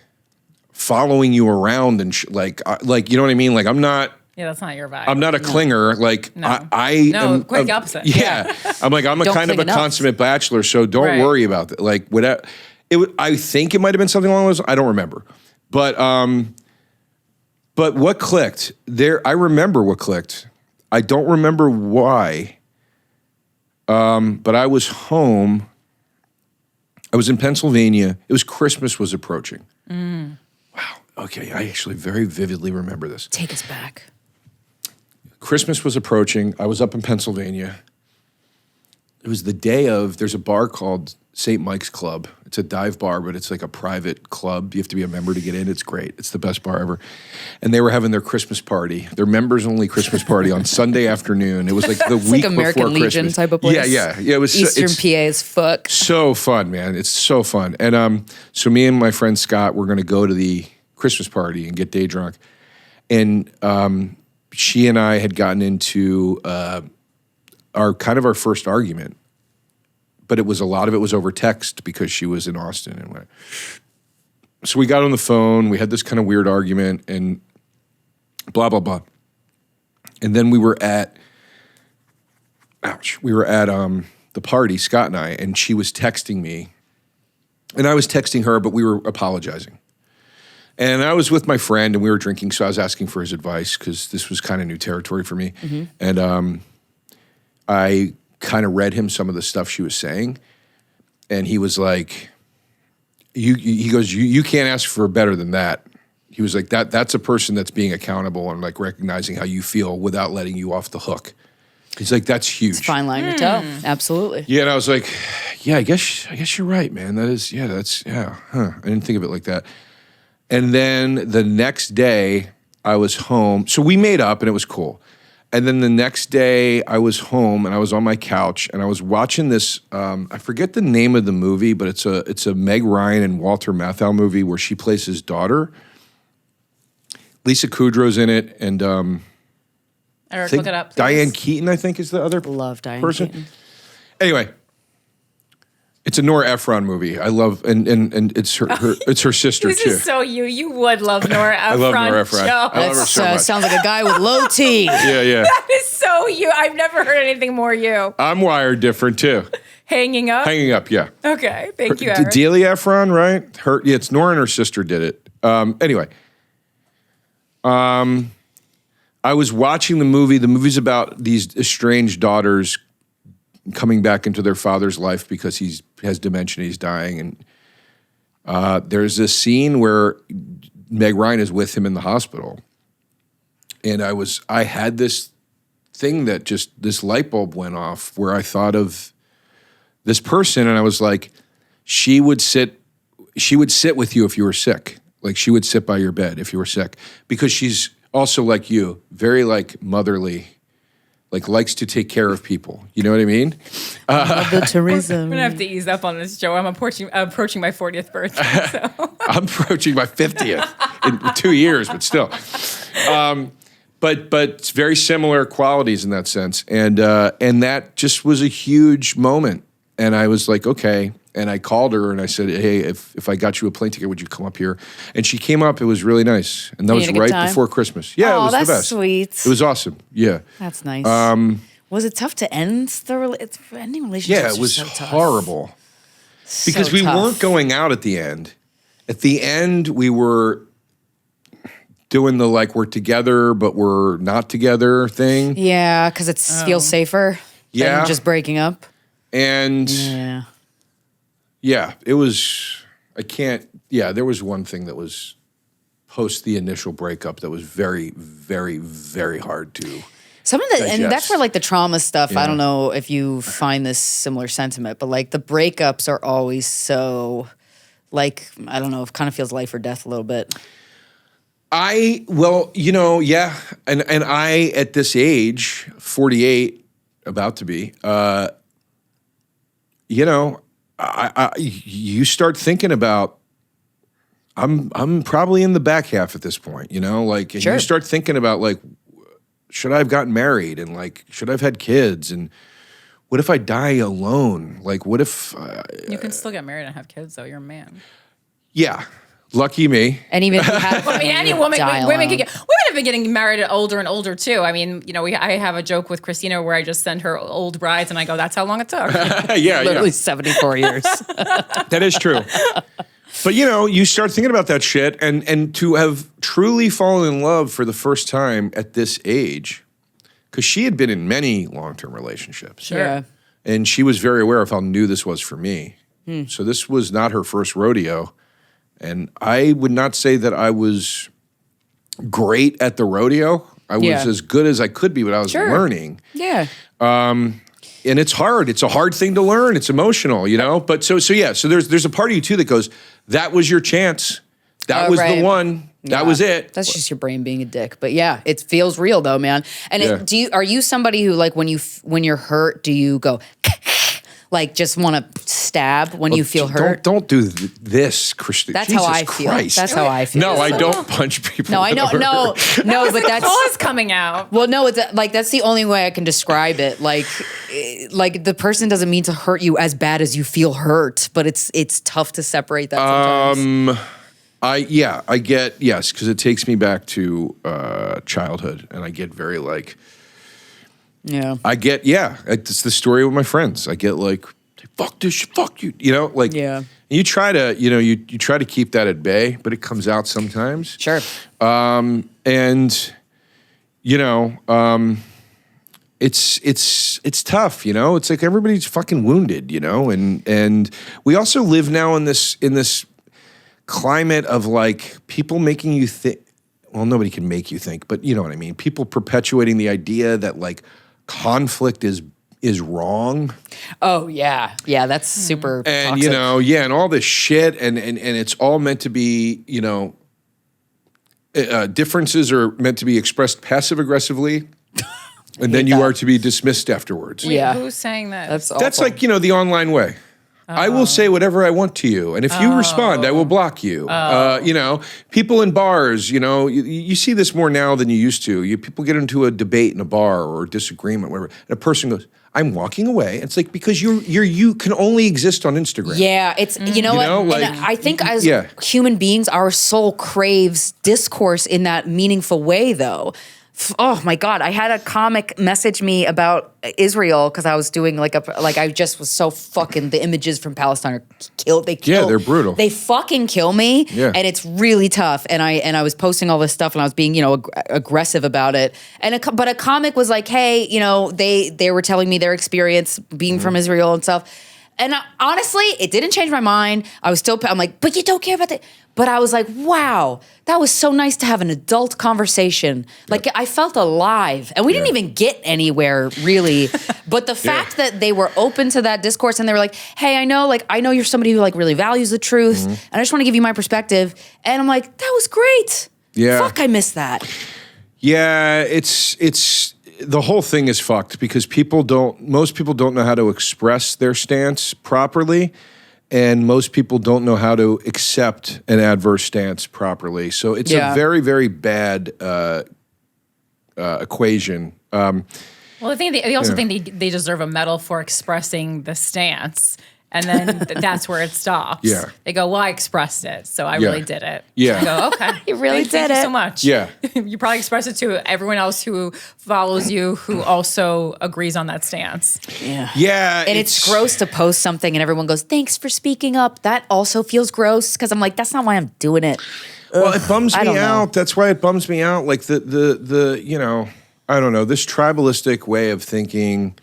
following you around and like you know what I mean? Like I'm not. Yeah, that's not your vibe. I'm not a clinger. Like no. I am quite the opposite. Yeah, I'm a kind of a consummate bachelor, so don't worry about that. Like whatever. I think it might have been something along those. I don't remember, But what clicked there? I remember what clicked. I don't remember why. But I was home. I was in Pennsylvania. It was Christmas was approaching. Wow. Okay. I actually very vividly remember this. Take us back. Christmas was approaching. I was up in Pennsylvania. It was the day of, there's a bar called St. Mike's Club. It's a dive bar, but it's like a private club. You have to be a member to get in. It's great. It's the best bar ever. And they were having their Christmas party, their members-only Christmas party on Sunday afternoon. It was like the week like American before Legion Christmas. type of place. Yeah. It was Eastern PA as fuck. So fun, man. It's so fun. And so me and my friend Scott were going to go to the Christmas party and get day drunk. And she and I had gotten into our first argument. But a lot of it was over text because she was in Austin. And so we got on the phone, we had this kind of weird argument and blah, blah, blah. And then we were at the party, Scott and I, and she was texting me and I was texting her, but we were apologizing. And I was with my friend and we were drinking, so I was asking for his advice because this was kind of new territory for me. Mm-hmm. And I kind of read him some of the stuff she was saying, and he was like, he goes, you can't ask for better than that. He was like, that's a person that's being accountable and like recognizing how you feel without letting you off the hook. He's like, that's huge. It's a fine line to tell. Absolutely. Yeah, and I was like, yeah, I guess you're right, man. I didn't think of it like that. And then the next day I was home. So we made up and it was cool. And then the next day I was home and I was on my couch and I was watching this, I forget the name of the movie, but it's a Meg Ryan and Walter Matthau movie where she plays his daughter. Lisa Kudrow's in it, and Eric, look it up, please. Diane Keaton, I think, is the other Love Diane person. Keaton. Anyway, it's a Nora Ephron movie. I love, and it's her sister This too. is so you. You would love Nora Ephron. I love Nora Ephron. Joe. I love her so much. Sounds like a guy with low T. Yeah. That is so you. I've never heard anything more you. I'm wired different too. Hanging up? Hanging up, yeah. Okay, thank you, Eric. Delia Ephron, right? It's Nora and her sister did it. Anyway. I was watching the movie. The movie's about these estranged daughters coming back into their father's life because he has dementia, he's dying. And there's this scene where Meg Ryan is with him in the hospital. And I had this thing that this light bulb went off where I thought of this person and I was like, she would sit with you if you were sick. Like she would sit by your bed if you were sick because she's also like you, very like motherly, like likes to take care of people. You know what I mean? The tourism. We're gonna have to ease up on this, Joe. I'm approaching my 40th birthday. So. I'm approaching my 50th in 2 years, but still. But it's very similar qualities in that sense, and that just was a huge moment. And I was like, okay. And I called her and I said, hey, if I got you a plane ticket, would you come up here? And she came up. It was really nice. And that was right before Christmas. Yeah, it was the best. That's sweet. It was awesome. Yeah. That's nice. Was it tough to end ending relationships? Yeah, it was so tough. horrible. Because So we tough. weren't going out at the end. At the end, we were doing the like we're together, but we're not together thing. Yeah, because it feels safer Yeah. than just breaking up. And Yeah. it was, there was one thing that was post the initial breakup that was very, very, very hard to Some of the, and digest. that's where like the trauma stuff, Yeah. I don't know if you find this similar sentiment, but like the breakups are always so like, I don't know, it kind of feels life or death a little bit. Yeah. And I, at this age, 48, about to be, you start thinking about, I'm probably in the back half at this point, and Sure. you start thinking about like, should I have gotten married and like, should I have had kids and what if I die alone? Like, what if, You can still get married and have kids, though. You're a man. yeah, lucky me. And even if you have, I mean, any women have been getting married older and older too. I mean, I have a joke with Krystyna where I just send her old brides, and I go, "That's how long it took." literally 74 years. That is true. But you start thinking about that shit and to have truly fallen in love for the first time at this age, because she had been in many long-term relationships. Sure. Yeah. And she was very aware of how new this was for me. So this was not her first rodeo. And I would not say that I was great at the rodeo. I was Yeah. as good as I could be, but I was Sure. learning. Yeah. And it's hard. It's a hard thing to learn. It's emotional, But so there's a part of you too that goes, that was your chance. That was right. the one. That Yeah. was it. That's just your brain being a dick. But yeah, it feels real though, man. And Yeah. are you somebody who like when you're hurt, do you go like just want to stab when you feel hurt? Don't do this, Krystyna. That's Jesus how I feel. Christ. That's how I feel. No, I don't punch people. No, I know. that No, hurt. no, but that's Claws coming out. well, no, it's like that's the only way I can describe it. Like the person doesn't mean to hurt you as bad as you feel hurt, but it's tough to separate that sometimes. I get, yes, because it takes me back to childhood, and I get very like, Yeah. it's the story with my friends. I get like, fuck this shit, fuck you, Yeah. And you try to, you try to keep that at bay, but it comes out sometimes. Sure. It's tough, It's like everybody's fucking wounded, and we also live now in this climate of like people making you think. Well, nobody can make you think, but you know what I mean. People perpetuating the idea that like conflict is wrong. Oh yeah, yeah. That's super. And toxic. and all this shit, and it's all meant to be, differences are meant to be expressed passive aggressively. And then you are to be dismissed afterwards. Wait, who's saying that? That's like, the online way. I will say whatever I want to you. And if you respond, I will block you. People in bars, you see this more now than you used to. People get into a debate in a bar or a disagreement, whatever. And a person goes, I'm walking away. It's like, because you can only exist on Instagram. Yeah, it's, what? Like, and I think as human beings, our soul craves discourse in that meaningful way, though. Oh my God! I had a comic message me about Israel because I was doing I just was so fucking, the images from Palestine are killed. Yeah, they're brutal. They fucking kill me, and it's really tough. And I was posting all this stuff and I was being aggressive about it. But a comic was like, hey, they were telling me their experience being from Israel and stuff. And honestly, it didn't change my mind. I'm like, but you don't care about that. But I was like, wow, that was so nice to have an adult conversation. Like, I felt alive. And we didn't even get anywhere, really. But the fact that they were open to that discourse and they were like, hey, I know you're somebody who really values the truth. And I just want to give you my perspective. And I'm like, that was great. Yeah. Fuck, I missed that. Yeah, it's the whole thing is fucked because most people don't know how to express their stance properly, and most people don't know how to accept an adverse stance properly. So it's a very, very bad equation. Well, I think they also think they deserve a medal for expressing the stance. And then that's where it stops. Yeah. They go, well, I expressed it, so I really did it. Yeah. I go, okay. You really Thank did you it. so much. Yeah. You probably expressed it to everyone else who follows you, who also agrees on that stance. Yeah. Yeah. And it's gross to post something and everyone goes, thanks for speaking up. That also feels gross because I'm like, that's not why I'm doing it. Ugh, well, it bums me out. That's why it bums me out. Like the I don't know, this tribalistic way of thinking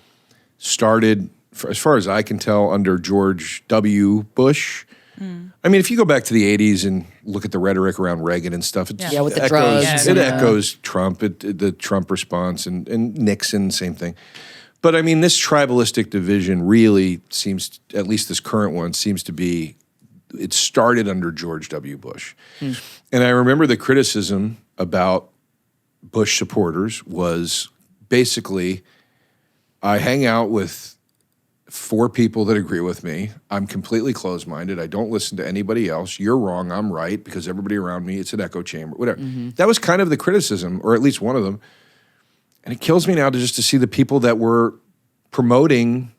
started, as far as I can tell, under George W. Bush. I mean, if you go back to the 80s and look at the rhetoric around Reagan and stuff, with the drugs. It echoes Trump, the Trump response, and Nixon, same thing. But I mean, this tribalistic division really seems, at least this current one, seems to be, it started under George W. Bush. And I remember the criticism about Bush supporters was basically, I hang out with 4 people that agree with me. I'm completely closed-minded. I don't listen to anybody else. You're wrong. I'm right because everybody around me, it's an echo chamber, whatever. That was kind of the criticism, or at least one of them. And it kills me now to see the people that were promoting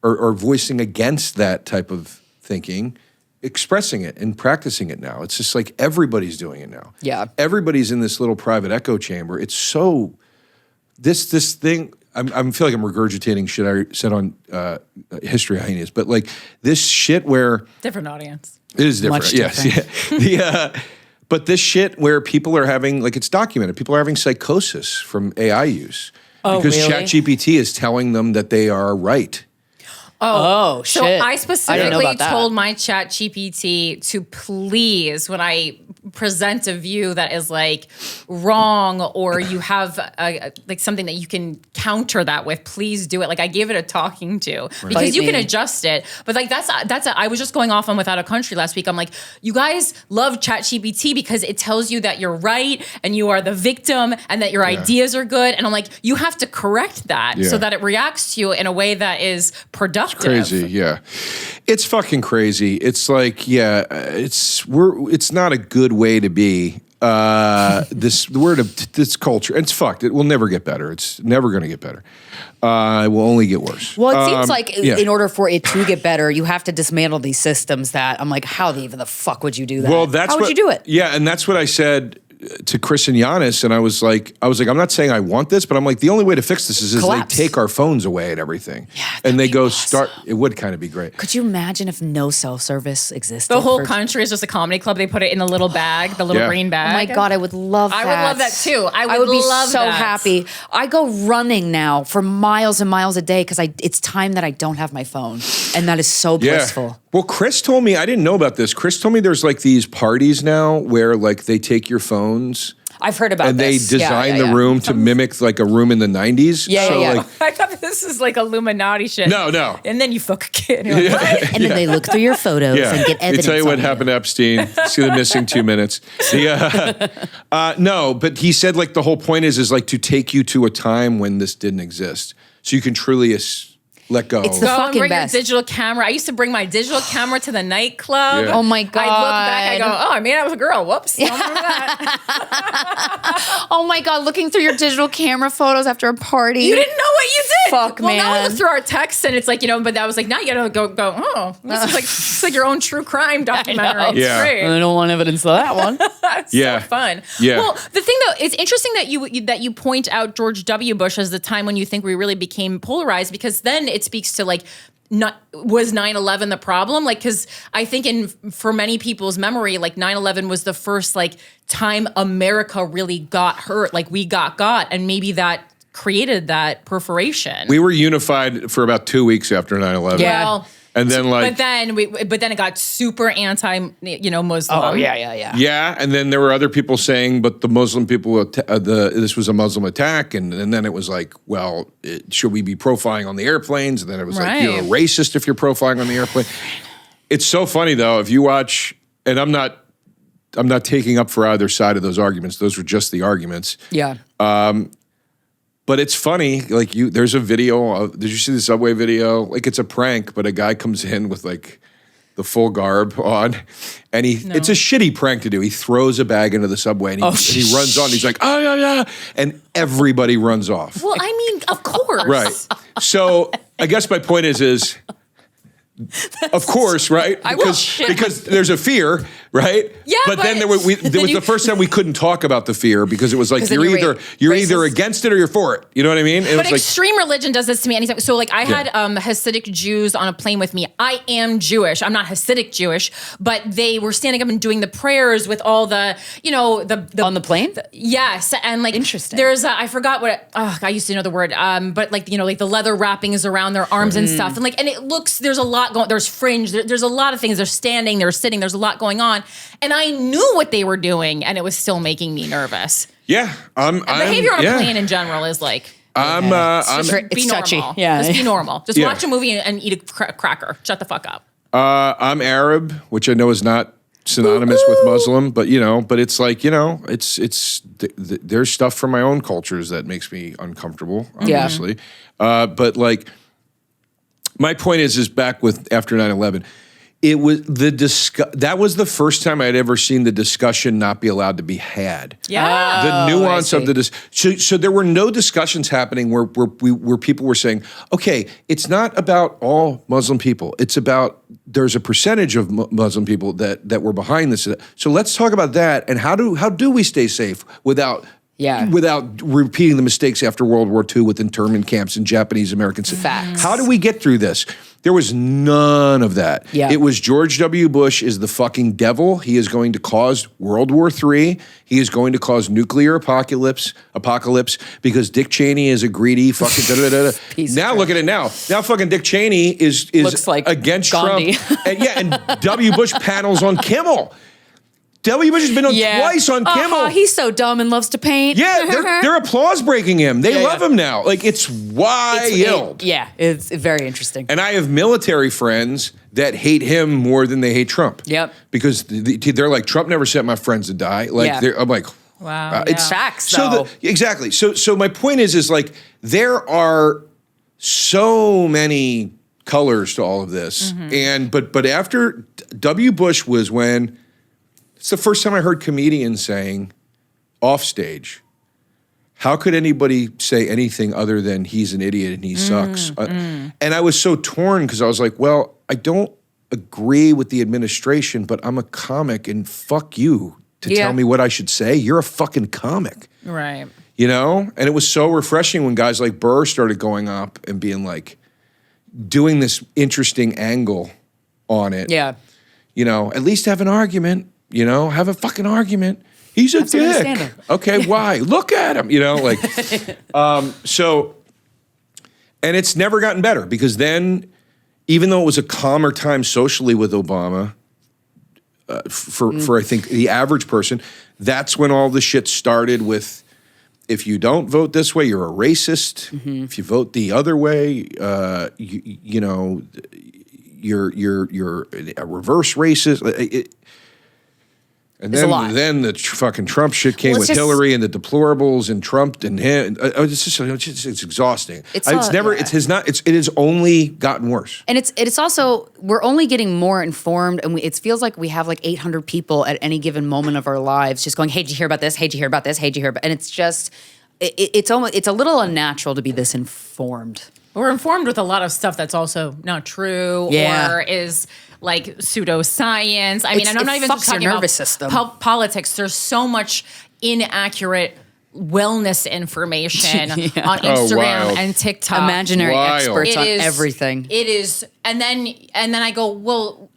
or voicing against that type of thinking, expressing it and practicing it now. It's just like everybody's doing it now. Yeah. Everybody's in this little private echo chamber. It's so, this thing, I feel like I'm regurgitating shit I said on History Hyenas, but like this shit where different audience. It is different. Much different. Yes. Yeah. But this shit where people are having, like, it's documented, people are having psychosis from AI use. Because really? ChatGPT is telling them that they are right. Oh, so shit. I specifically I told my ChatGPT to please, when I present a view that is like wrong, or you have like something that you can counter that with, please do it. Like, I gave it a talking to because you can adjust it. But like I was just going off on Without a Country last week. I'm like, you guys love ChatGPT because it tells you that you're right and you are the victim and that your ideas are good. And I'm like, you have to correct that so that it reacts to you in a way that is productive. It's crazy, yeah. It's fucking crazy. It's like, it's not a good way to be. This culture, it's fucked. It will never get better. It's never going to get better. It will only get worse. Well, it seems like in order for it to get better, you have to dismantle these systems that I'm like, how even the fuck would you do that? Well, how would you do it? Yeah, and that's what I said to Chris and Giannis, and I was like, I'm not saying I want this, but I'm like, the only way to fix this is they take our phones away and everything. Yeah, and they go awesome. It would kind of be great. Could you imagine if no cell service existed? The whole country is just a comedy club. They put it in the little bag, the little green bag. Oh my God, I would love that. I would love that too. I would be love so that. happy. I go running now for miles and miles a day because it's time that I don't have my phone. And that is so blissful. Well, Chris told me, I didn't know about this. Chris told me there's like these parties now where like they take your phones I've heard about and this. they designed the room to mimic like a room in the 90s. Yeah. Like, I thought this is like Illuminati shit. No. And then you fuck a kid. And, you're like, what? And then they look through your photos and get evidence. Let me tell you what happened to Epstein. See the missing 2 minutes. No, but he said like the whole point is like to take you to a time when this didn't exist. So you can truly let go. It's the fucking bring best. Your digital camera. I used to bring my digital camera to the nightclub. Yeah. Oh my God. I look back, I go, oh, I made out with a girl. Whoops. Don't remember that. Oh my God, looking through your digital camera photos after a party. You didn't know what you did. Fuck, well, now we man. look through our texts and it's like, but that was like, now you gotta go, it's like your own true crime documentary. It's Yeah. great. I don't want evidence of that one. It's so fun. Yeah. Well, the thing though, it's interesting that you point out George W. Bush as the time when you think we really became polarized, because then it speaks to like, was 9/11 the problem? Like, because I think for many people's memory, like 9/11 was the first like time America really got hurt. Like we got, and maybe that created that perforation. We were unified for about 2 weeks after 9/11. Yeah. Well, And then like, but then it got super anti-Muslim. Oh yeah. yeah, and then there were other people saying, but the Muslim people, this was a Muslim attack, and then it was like, well, should we be profiling on the airplanes? And then it was like, you're a racist if you're profiling on the airplane. It's so funny though, if you watch, and I'm not taking up for either side of those arguments. Those were just the arguments. Yeah. But it's funny, like there's a video of, did you see the Subway video? Like it's a prank, but a guy comes in with like the full garb on, and it's a shitty prank to do. He throws a bag into the Subway and he runs on. He's like, oh yeah, and everybody runs off. Well, I mean, of course. Right. So I guess my point is of course, right? Because there's a fear, right? Yeah, but then there was the first time we couldn't talk about the fear because it was like you're either against it or you're for it. You know what I mean? But extreme religion does this to me anytime. So like I had Hasidic Jews on a plane with me. I am Jewish. I'm not Hasidic Jewish, but they were standing up and doing the prayers with all the the on the plane. Yes, and like interesting. There's I forgot what I used to know the word. But like like the leather wrappings around their arms and stuff, and it looks there's a lot going. There's fringe. There's a lot of things. They're standing. They're sitting. There's a lot going on, and I knew what they were doing, and it was still making me nervous. Yeah, behavior on a plane in general is like. It's touchy. Normal. Yeah, just be normal. Just watch a movie and eat a cracker. Shut the fuck up. I'm Arab, which I know is not synonymous with Muslim, but it's like it's there's stuff from my own cultures that makes me uncomfortable, obviously. But like, my point is back with after 9/11. It was that was the first time I'd ever seen the discussion not be allowed to be had. Yeah, the nuance of the so there were no discussions happening where people were saying, okay, it's not about all Muslim people. It's about there's a percentage of Muslim people that were behind this. So let's talk about that and how do we stay safe without repeating the mistakes after World War II with internment camps and Japanese Americans. Facts. How do we get through this? There was none of that. Yeah. It was George W. Bush is the fucking devil. He is going to cause World War III. He is going to cause nuclear apocalypse because Dick Cheney is a greedy fucking Now look at it now. Now fucking Dick Cheney is looks like against Gandhi. Trump. And W. Bush panels on Kimmel. W. Bush has been on twice on Kimmel. He's so dumb and loves to paint. Yeah, they're applause breaking him. They love him now. Like, it's wild. It's very interesting. And I have military friends that hate him more than they hate Trump. Yep. Because they're like, Trump never sent my friends to die. Like, I'm like, wow. It's facts, though. Exactly. So my point is like, there are so many colors to all of this. And but after W. Bush was when... It's the first time I heard comedians saying, off stage, how could anybody say anything other than he's an idiot and he sucks? And I was so torn because I was like, well, I don't agree with the administration, but I'm a comic and fuck you to tell me what I should say. You're a fucking comic. Right. And it was so refreshing when guys like Burr started going up and being like, doing this interesting angle on it. Yeah. At least have an argument. Have a fucking argument. He's a dick. Okay, why? Look at him. So, and it's never gotten better because then, even though it was a calmer time socially with Obama, for I think the average person. That's when all the shit started with, if you don't vote this way, you're a racist. If you vote the other way, you know, you're a reverse racist. And then the fucking Trump shit came with Hillary and the deplorables and Trump and him. It's exhausting. It has only gotten worse. And it's also, we're only getting more informed, and it feels like we have like 800 people at any given moment of our lives just going, hey, did you hear about this? Hey, did you hear about this? Hey, did you hear about, and it's just, it's a little unnatural to be this informed. We're informed with a lot of stuff that's also not true or is like pseudoscience. I mean, and I'm not even just talking about politics. There's so much inaccurate wellness information on Instagram and TikTok. Imaginary experts on everything. It is, and then I go, well,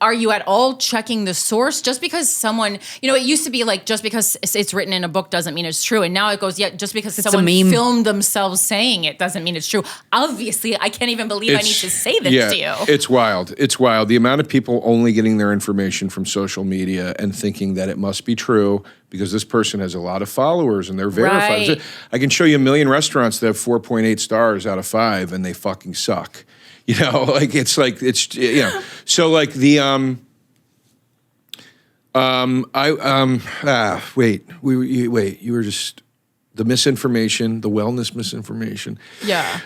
are you at all checking the source? Just because someone, you know, it used to be like, just because it's written in a book doesn't mean it's true. And now it goes, just because someone filmed themselves saying it doesn't mean it's true. Obviously, I can't even believe I need to say this to you. It's wild. It's wild. The amount of people only getting their information from social media and thinking that it must be true because this person has a lot of followers and they're verified. Right. I can show you a million restaurants that have 4.8 stars out of 5 and they fucking suck. You know, like it's you know. So like the you were just the misinformation, the wellness misinformation. Yeah.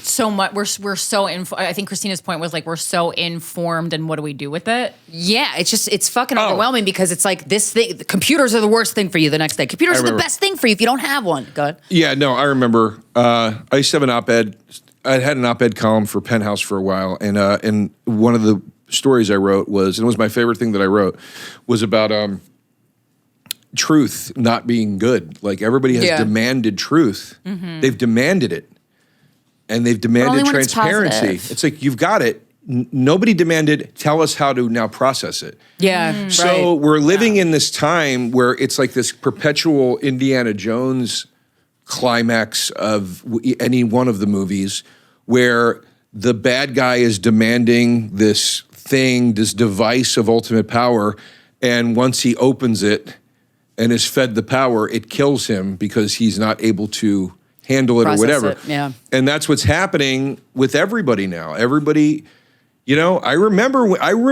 So much. We're so I think Krystyna's point was like we're so informed, and what do we do with it? Yeah, it's fucking overwhelming because it's like this thing. The computers are the worst thing for you the next day. Computers are the best thing for you if you don't have one. Go ahead. Yeah, no, I remember. I used to have an op-ed. I had an op-ed column for Penthouse for a while, and one of the stories I wrote was, and it was my favorite thing that I wrote, was about truth not being good. Like everybody has demanded truth. Mm-hmm. They've demanded it, and they've demanded transparency. It's like, you've got it. Nobody demanded, tell us how to now process it. Yeah. So we're living in this time where it's like this perpetual Indiana Jones climax of any one of the movies where the bad guy is demanding this thing, this device of ultimate power, and once he opens it and is fed the power, it kills him because he's not able to handle it or whatever. Yeah. And that's what's happening with everybody now. Everybody, you know, I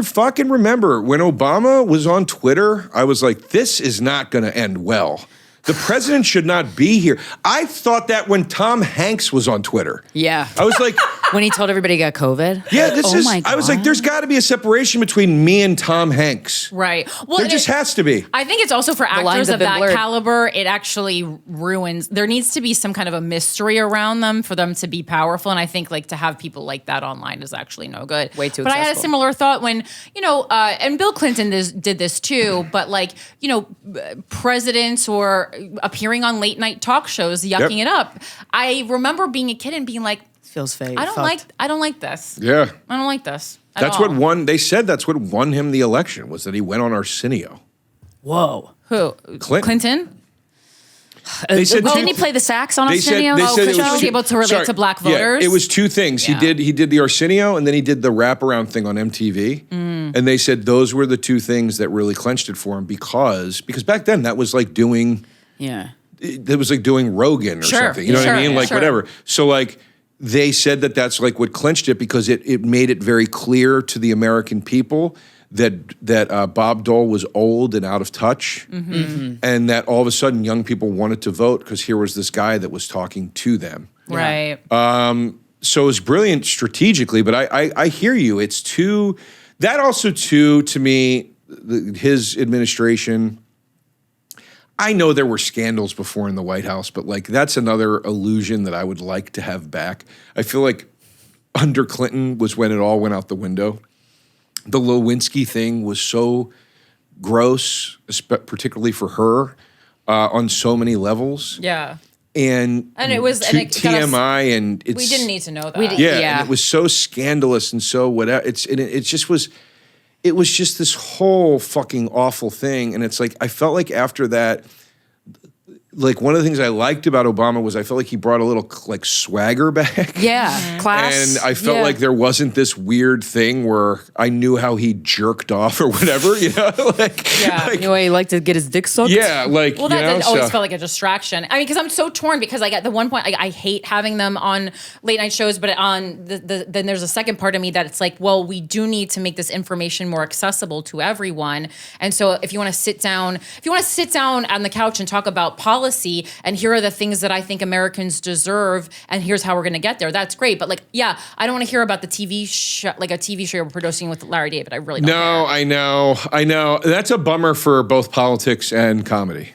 fucking remember when Obama was on Twitter, I was like, this is not going to end well. The president should not be here. I thought that when Tom Hanks was on Twitter. Yeah. I was like... when he told everybody he got COVID? Yeah, my God. I was like, there's got to be a separation between me and Tom Hanks. Right. Well, there just has to be. I think it's also for actors of that caliber, it actually ruins... There needs to be some kind of a mystery around them for them to be powerful, and I think like to have people like that online is actually no good. Way too But accessible. I had a similar thought when, you know, and Bill Clinton did this too, but like, you know, presidents or appearing on late night talk shows, yucking it up. I remember being a kid and being like, feels fake. I don't like this. Yeah. I don't like this. That's what won, they said that's what won him the election, was that he went on Arsenio. Whoa. Who? Clinton? They said didn't he play the sax on Arsenio? Because he was able to relate to black voters? Yeah, it was two things. Yeah. He did the Arsenio, and then he did the wraparound thing on MTV. And they said those were the two things that really clenched it for him because back then that was like doing... Yeah. It was like doing Rogan or something. You know what I mean? Like whatever. So like they said that's like what clinched it because it made it very clear to the American people that Bob Dole was old and out of touch, and that all of a sudden young people wanted to vote because here was this guy that was talking to them. Right. So it was brilliant strategically, but I hear you. It's too. That also too to me, his administration. I know there were scandals before in the White House, but like that's another illusion that I would like to have back. I feel like under Clinton was when it all went out the window. The Lewinsky thing was so gross, particularly for her, on so many levels. Yeah. And it was TMI, and it's, we didn't need to know that. And it was so scandalous and so whatever. It was just this whole fucking awful thing. And it's like, I felt like after that, like one of the things I liked about Obama was I felt like he brought a little like swagger back. Yeah, class. And I felt like there wasn't this weird thing where I knew how he jerked off or whatever, you know? You know, he liked to get his dick sucked. Yeah, like, well, that always felt like a distraction. I mean, because I'm so torn because like at the one point, like, I hate having them on late night shows, but on then there's a second part of me that it's like, well, we do need to make this information more accessible to everyone. And so if you want to sit down on the couch and talk about policy, and here are the things that I think Americans deserve, and here's how we're going to get there. That's great, but like, yeah, I don't want to hear about the TV show, like a TV show you're producing with Larry David. I really don't. No, care. I know. That's a bummer for both politics and comedy.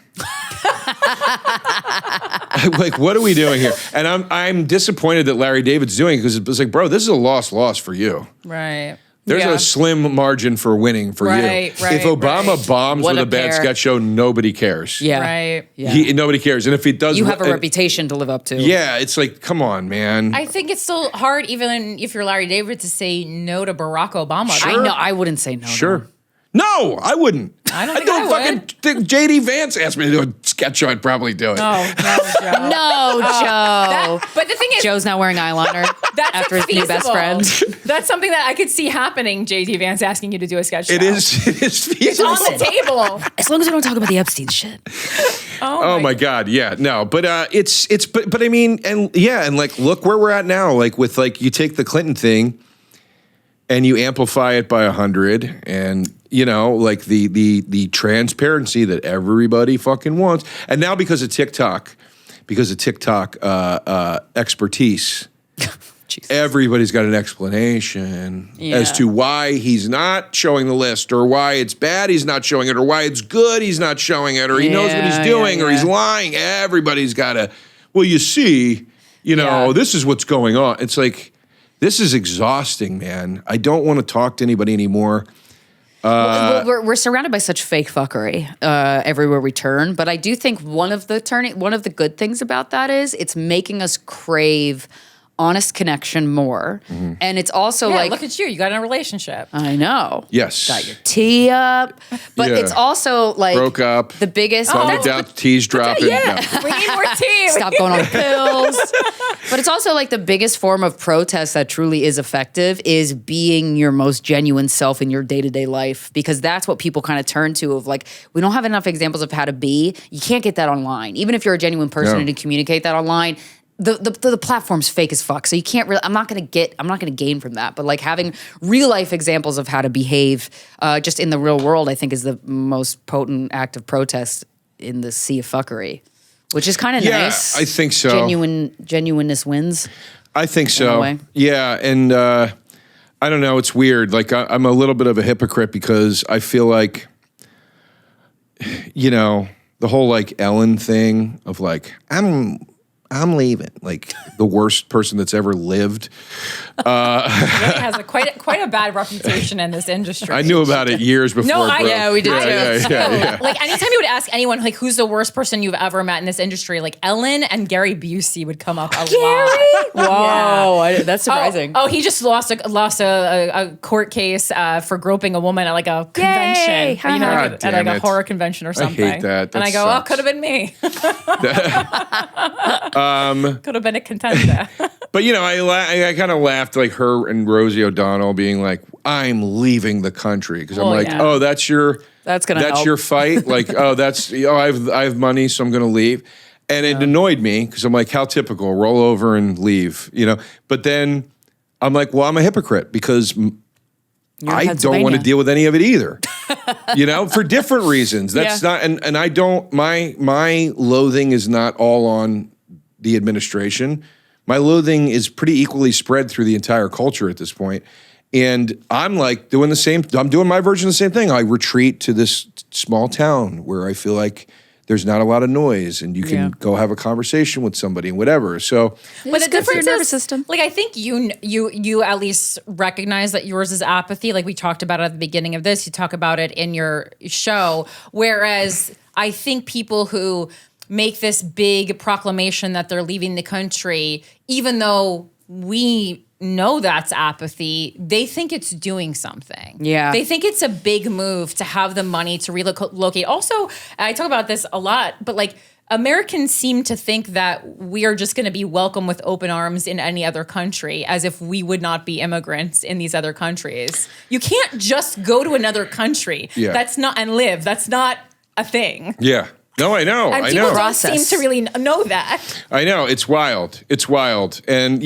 Like, what are we doing here? And I'm disappointed that Larry David's doing it because it's like, bro, this is a loss for you. Right. There's a slim margin for winning for you. Right, if Obama bombs with a bad sketch show, nobody cares. Yeah. Right. Yeah. Nobody cares. And if he does... You have a reputation to live up to. Yeah, it's like, come on, man. I think it's still hard, even if you're Larry David, to say no to Barack Obama. Sure. I know. I wouldn't say no. Sure. No, I wouldn't. I don't think I would. Fucking J.D. Vance asked me to do a sketch show, I'd probably do it. Oh, no, Joe. No, Joe. But the thing is, Joe's not wearing eyeliner after his new best friend. That's something that I could see happening, J.D. Vance asking you to do a sketch show. It is feasible. It's on the table. As long as we don't talk about the Epstein shit. Oh my God. Yeah, no, but but I mean, and like, look where we're at now. Like with like, you take the Clinton thing and you amplify it by 100 and, you know, like the transparency that everybody fucking wants. And now because of TikTok expertise, everybody's got an explanation as to why he's not showing the list or why it's bad he's not showing it or why it's good he's not showing it or he knows what he's doing or he's lying. Everybody's got to, well, you see, you know, this is what's going on. It's like, this is exhausting, man. I don't want to talk to anybody anymore. Well, we're surrounded by such fake fuckery everywhere we turn, but I do think one of the good things about that is it's making us crave honest connection more. Mm-hmm. And it's also like, look at you got in a relationship. I know. Yes. Got your tea up. But it's also like broke up. The biggest tea's dropping. Yeah. We need more tea. Stop going on pills. But it's also like the biggest form of protest that truly is effective is being your most genuine self in your day-to-day life, because that's what people kind of turn to of like, we don't have enough examples of how to be. You can't get that online. Even if you're a genuine person and to communicate that online, the platform's fake as fuck. So you can't really, I'm not going to gain from that. But like having real life examples of how to behave just in the real world, I think is the most potent act of protest in the sea of fuckery, which is kind of nice. I think so. Genuineness wins. I think so. Yeah. And I don't know. It's weird. Like I'm a little bit of a hypocrite because I feel like, you know, the whole like Ellen thing of like, I'm leaving, like the worst person that's ever lived. It has quite a bad reputation in this industry. I knew about it years before. We did too. Yeah. Like anytime you would ask anyone like who's the worst person you've ever met in this industry, like Ellen and Gary Busey would come up a lot. Whoa, that's surprising. Oh, he just lost a court case for groping a woman at like a convention, you know, at like a horror convention or something. I hate that. And I go, sucks. could have been me. Could have been a contender. But you know, I kind of laughed like her and Rosie O'Donnell being like, "I'm leaving the country," because I'm like, "Oh, that's your fight." Like, "Oh, I have money, so I'm going to leave," and it annoyed me because I'm like, "How typical! Roll over and leave," you know. But then I'm like, "Well, I'm a hypocrite because I don't want to deal with any of it either." You know, for different reasons. That's not, and I don't. My loathing is not all on the administration. My loathing is pretty equally spread through the entire culture at this point. And I'm like doing my version of the same thing. I retreat to this small town where I feel like there's not a lot of noise and you can go have a conversation with somebody and whatever. So, but the difference is, system. Like, I think you at least recognize that yours is apathy. Like we talked about it at the beginning of this, you talk about it in your show. Whereas I think people who make this big proclamation that they're leaving the country, even though we know that's apathy, they think it's doing something. Yeah. They think it's a big move to have the money to relocate. Also, I talk about this a lot, but like Americans seem to think that we are just going to be welcome with open arms in any other country, as if we would not be immigrants in these other countries. You can't just go to another country. That's not and live. That's not a thing. Yeah. No, I know. And people don't seem to really know that. I know. It's wild. It's wild. And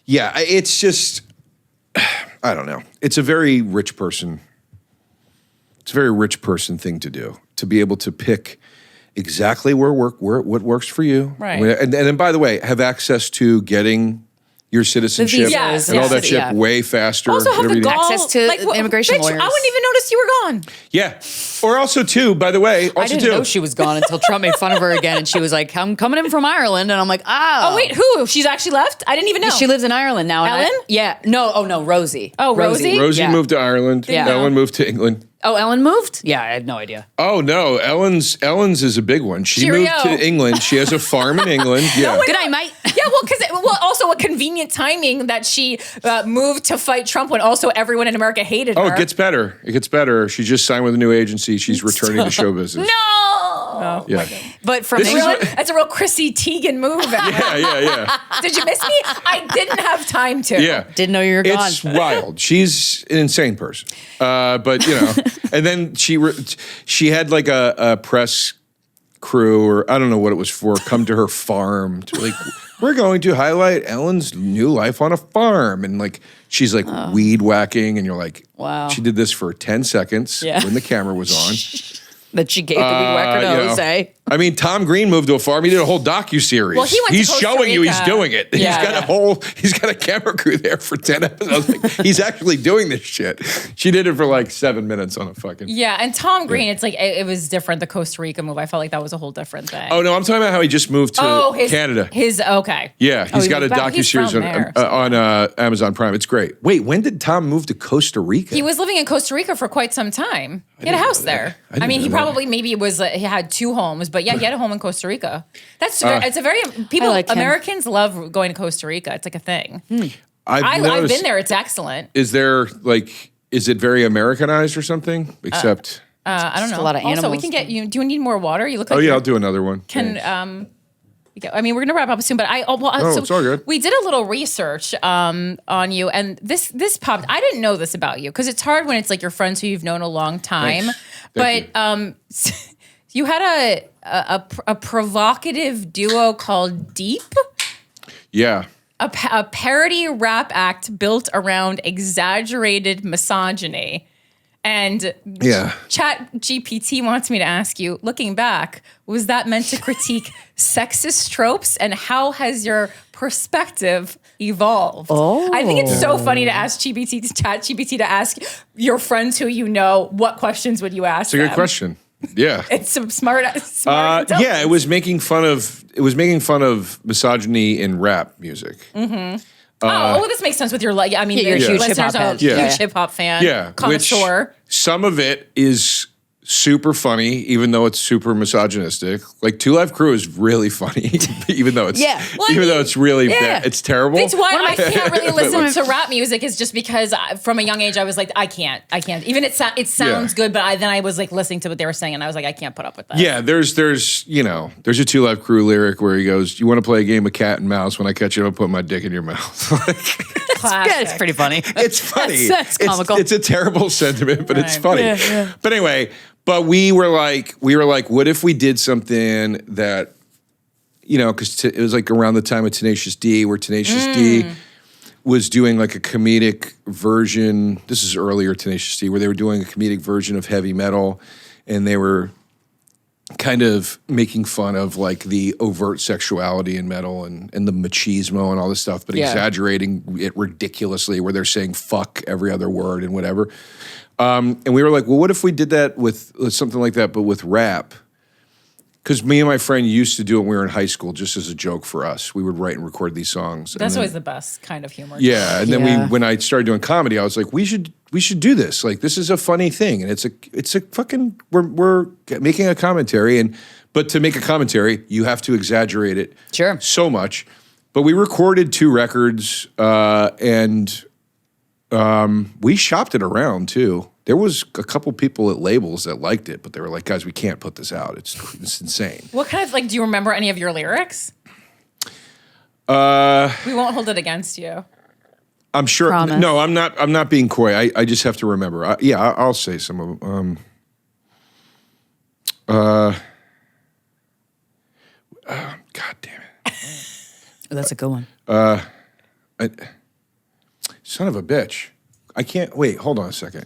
it's just, I don't know. It's a very rich person. It's a very rich person thing to do, to be able to pick exactly what works for you. Right. And then, by the way, have access to getting your citizenship and all that shit way faster. Also have the access to immigration lawyers. I wouldn't even notice you were gone. Yeah. Or also, too, by the way, I didn't know she was gone until Trump made fun of her again. And she was like, I'm coming in from Ireland. And I'm like, oh. Oh, wait, who? She's actually left? I didn't even know. She lives in Ireland now. Ellen? No, Rosie. Oh, Rosie? Rosie moved to Ireland. Yeah. Ellen moved to England. Oh, Ellen moved? Yeah, I had no idea. Oh, no. Ellen's is a big one. She moved to England. She has a farm in England. Yeah. Good night, mate. Yeah, also a convenient timing that she moved to fight Trump when also everyone in America hated her. Oh, it gets better. It gets better. She just signed with a new agency. She's returning to show business. No! Oh, yeah. But from England? That's a real Chrissy Teigen move. Yeah. Did you miss me? I didn't have time to. Yeah. Didn't know you were gone. It's wild. She's an insane person. But, and then she had like a press crew, or I don't know what it was for, come to her farm to like, we're going to highlight Ellen's new life on a farm. And like, she's like weed whacking, and you're like, wow. She did this for 10 seconds when the camera was on. That she gave the weed whacker to Jose. I mean, Tom Green moved to a farm. He did a whole docuseries. Well, he's showing you he's doing it. Yeah, He's got a camera crew there for 10 episodes. I was like, he's actually doing this shit. She did it for like 7 minutes on a fucking. Yeah, and Tom Green, it's like, it was different. The Costa Rica move, I felt like that was a whole different thing. Oh, no, I'm talking about how he just moved to Canada. Okay. Yeah, he's got a docuseries on Amazon Prime. It's great. Wait, when did Tom move to Costa Rica? He was living in Costa Rica for quite some time. He had a house there. I mean, he probably maybe he had 2 homes, but yeah, he had a home in Costa Rica. It's a very Americans love going to Costa Rica. It's like a thing. I've been there. It's excellent. Is it very Americanized or something? Except I don't know. A lot of animals. Also, we can get you. Do you need more water? You look like I'll do another one. I mean, we're gonna wrap up soon, but it's all good. We did a little research on you, and this popped. I didn't know this about you because it's hard when it's like your friends who you've known a long time. Thanks. But you had a provocative duo called Deep. Yeah. A parody rap act built around exaggerated misogyny. And Chat GPT wants me to ask you, looking back, was that meant to critique sexist tropes? And how has your perspective evolved? Oh. I think it's so funny to ask Chat GPT to ask your friends who you know, what questions would you ask them? It's a good question. Yeah. It's some smart. Yeah, it was making fun of misogyny in rap music. Mm-hmm. This makes sense with your you're a huge hip-hop fan. Huge hip-hop fan. Yeah. Connoisseur. Which some of it is super funny, even though it's super misogynistic. Like 2 Live Crew is really funny, even though it's though it's really bad. It's terrible. That's why I can't really listen to rap music. Is just because from a young age I was like, I can't. Even it sounds good, but then I was like listening to what they were saying, and I was like, I can't put up with that. Yeah, there's a 2 Live Crew lyric where he goes, "You want to play a game of cat and mouse? When I catch you, I'll put my dick in your mouth." Yeah, it's pretty funny. It's funny. That's comical. It's a terrible sentiment, but it's funny. Yeah. But anyway. But we were like, what if we did something that, because it was like around the time of Tenacious D, where Tenacious D was doing like a comedic version. This is earlier Tenacious D, where they were doing a comedic version of heavy metal, and they were kind of making fun of like the overt sexuality in metal and the machismo and all this stuff, but exaggerating it ridiculously, where they're saying fuck every other word and whatever. And we were like, well, what if we did that with something like that, but with rap? Because me and my friend used to do it when we were in high school, just as a joke for us. We would write and record these songs. That's always the best kind of humor. Yeah, and then when I started doing comedy, I was like, we should do this. Like, this is a funny thing, and it's a fucking we're making a commentary, but to make a commentary, you have to exaggerate it so much. But we recorded 2 records, and we shopped it around too. there was a couple people at labels that liked it, but they were like, guys, we can't put this out. It's insane. What kind of, like, do you remember any of your lyrics? We won't hold it against you. I'm sure. Promise. No, I'm not being coy. I just have to remember. I'll say some of them. God damn it. That's a good one. Son of a bitch. I can't, wait, hold on a second.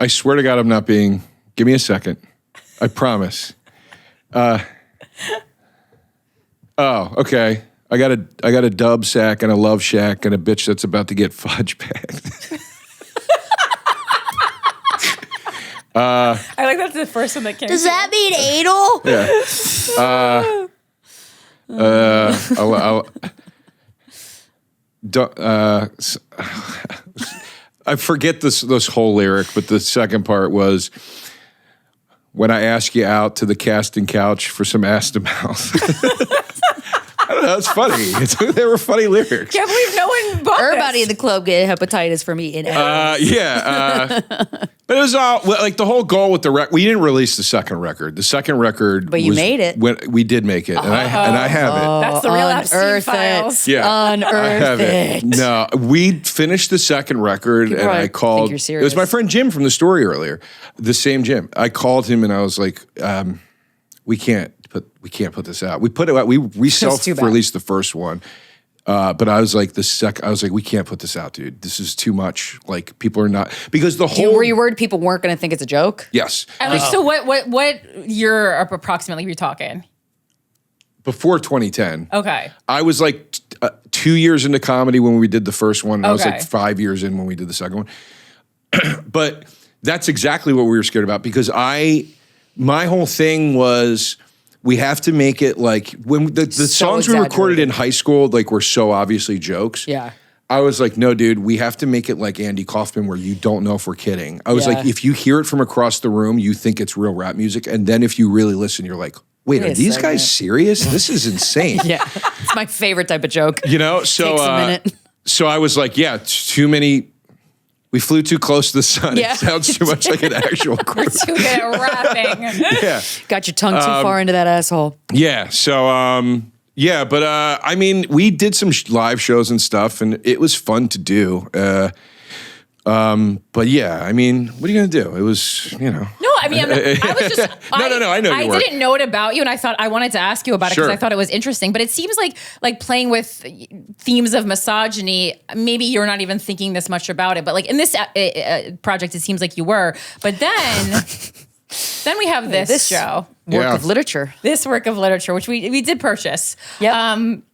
I swear to God, I'm not being, give me a second. I promise. Oh, okay. I got a dub sack and a love shack and a bitch that's about to get fudge packed. I like that's the first one that came. Does that mean anal? I forget this whole lyric, but the second part was, when I ask you out to the casting couch for some ass to mouth. I don't know, it's funny. They were funny lyrics. Can't believe no one bought Everybody this. in the club get hepatitis from eating ass. But it was all, like, the whole goal with the record. We didn't release the second record. The second record, But you made it. We did make it, and I have it. That's the real Epstein Unearth files. it. Yeah, Unearth I have it. No, we finished the second record, and probably I called. think you're It was serious. my friend Jim from the story earlier. The same Jim. I called him, and I was like, "We can't put this out. We put it out. We too bad. self-released the first one, but I was like we can't put this out, dude. This is too much. Like, people are not, because the whole. Were you worried people weren't going to think it's a joke? Yes. And like, so what year approximately were you talking? Before 2010. Okay. I was like 2 years into comedy when we did the first one. And I was like Okay. 5 years in when we did the second one. But that's exactly what we were scared about, because my whole thing was, we have to make it like, when the songs we recorded in high school, like, were so obviously jokes. Yeah. I was like, no, dude, we have to make it like Andy Kaufman, where you don't know if we're kidding. I was Yeah. like, if you hear it from across the room, you think it's real rap music. And then if you really listen, you're like, wait, Wait are a these second. guys serious? This is insane. Yeah. It's my favorite type of joke. You know, so Takes a minute. So I was like, yeah, too many. We flew too close to the sun. Yeah. It sounds too much like an actual group. Too good at rapping. Yeah, Got your tongue too far into that asshole. yeah. So yeah, but I mean, we did some live shows and stuff, and it was fun to do. But yeah, I mean, what are you gonna do? It was, you know. No, I mean, I was just. No, I know you I were. didn't know it about you, and I wanted to ask you about it because Sure. I thought it was interesting. But it seems like playing with themes of misogyny. Maybe you're not even thinking this much about it, but like in this project, it seems like you were. But then we have this show. Work Yeah. of literature. This work of literature, which we did purchase. Yep.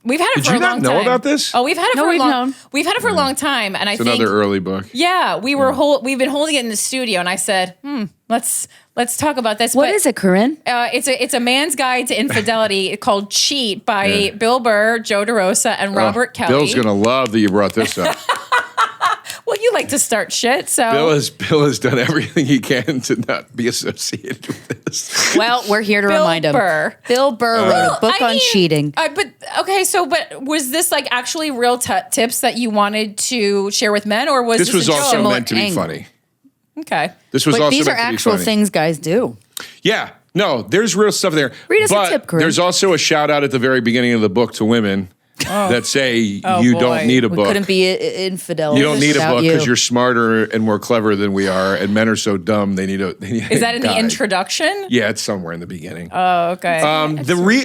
We've had it Did for you a not long know time. about this? Oh, we've had it No, for a we've long. known. We've had it for a long time, and I It's think another early book. yeah, we've been holding it in the studio, and I said, let's talk about this. What is it, Corinne? It's a man's guide to infidelity called Cheat by Bill Burr, Joe DeRosa, and Robert Kelly. Bill's gonna love that you brought this up. Well, you like to start shit, so Bill has done everything he can to not be associated with this. Well, we're here to Bill remind him. Burr. Bill Burr wrote a book on cheating. But was this like actually real tips that you wanted to share with men, or was This this was a also joke? meant to be angle. funny. Okay. This was But also these are meant to be actual funny. things guys do. Yeah, no, there's real stuff there. Read us a but tip, Corinne. there's also a shout out at the very beginning of the book to women that say you boy. don't need a We book. couldn't be infidel. You don't need a without book you. because you're smarter and more clever than we are, and men are so dumb they need a. Is that in the introduction? Yeah, it's somewhere in the beginning. Oh, okay.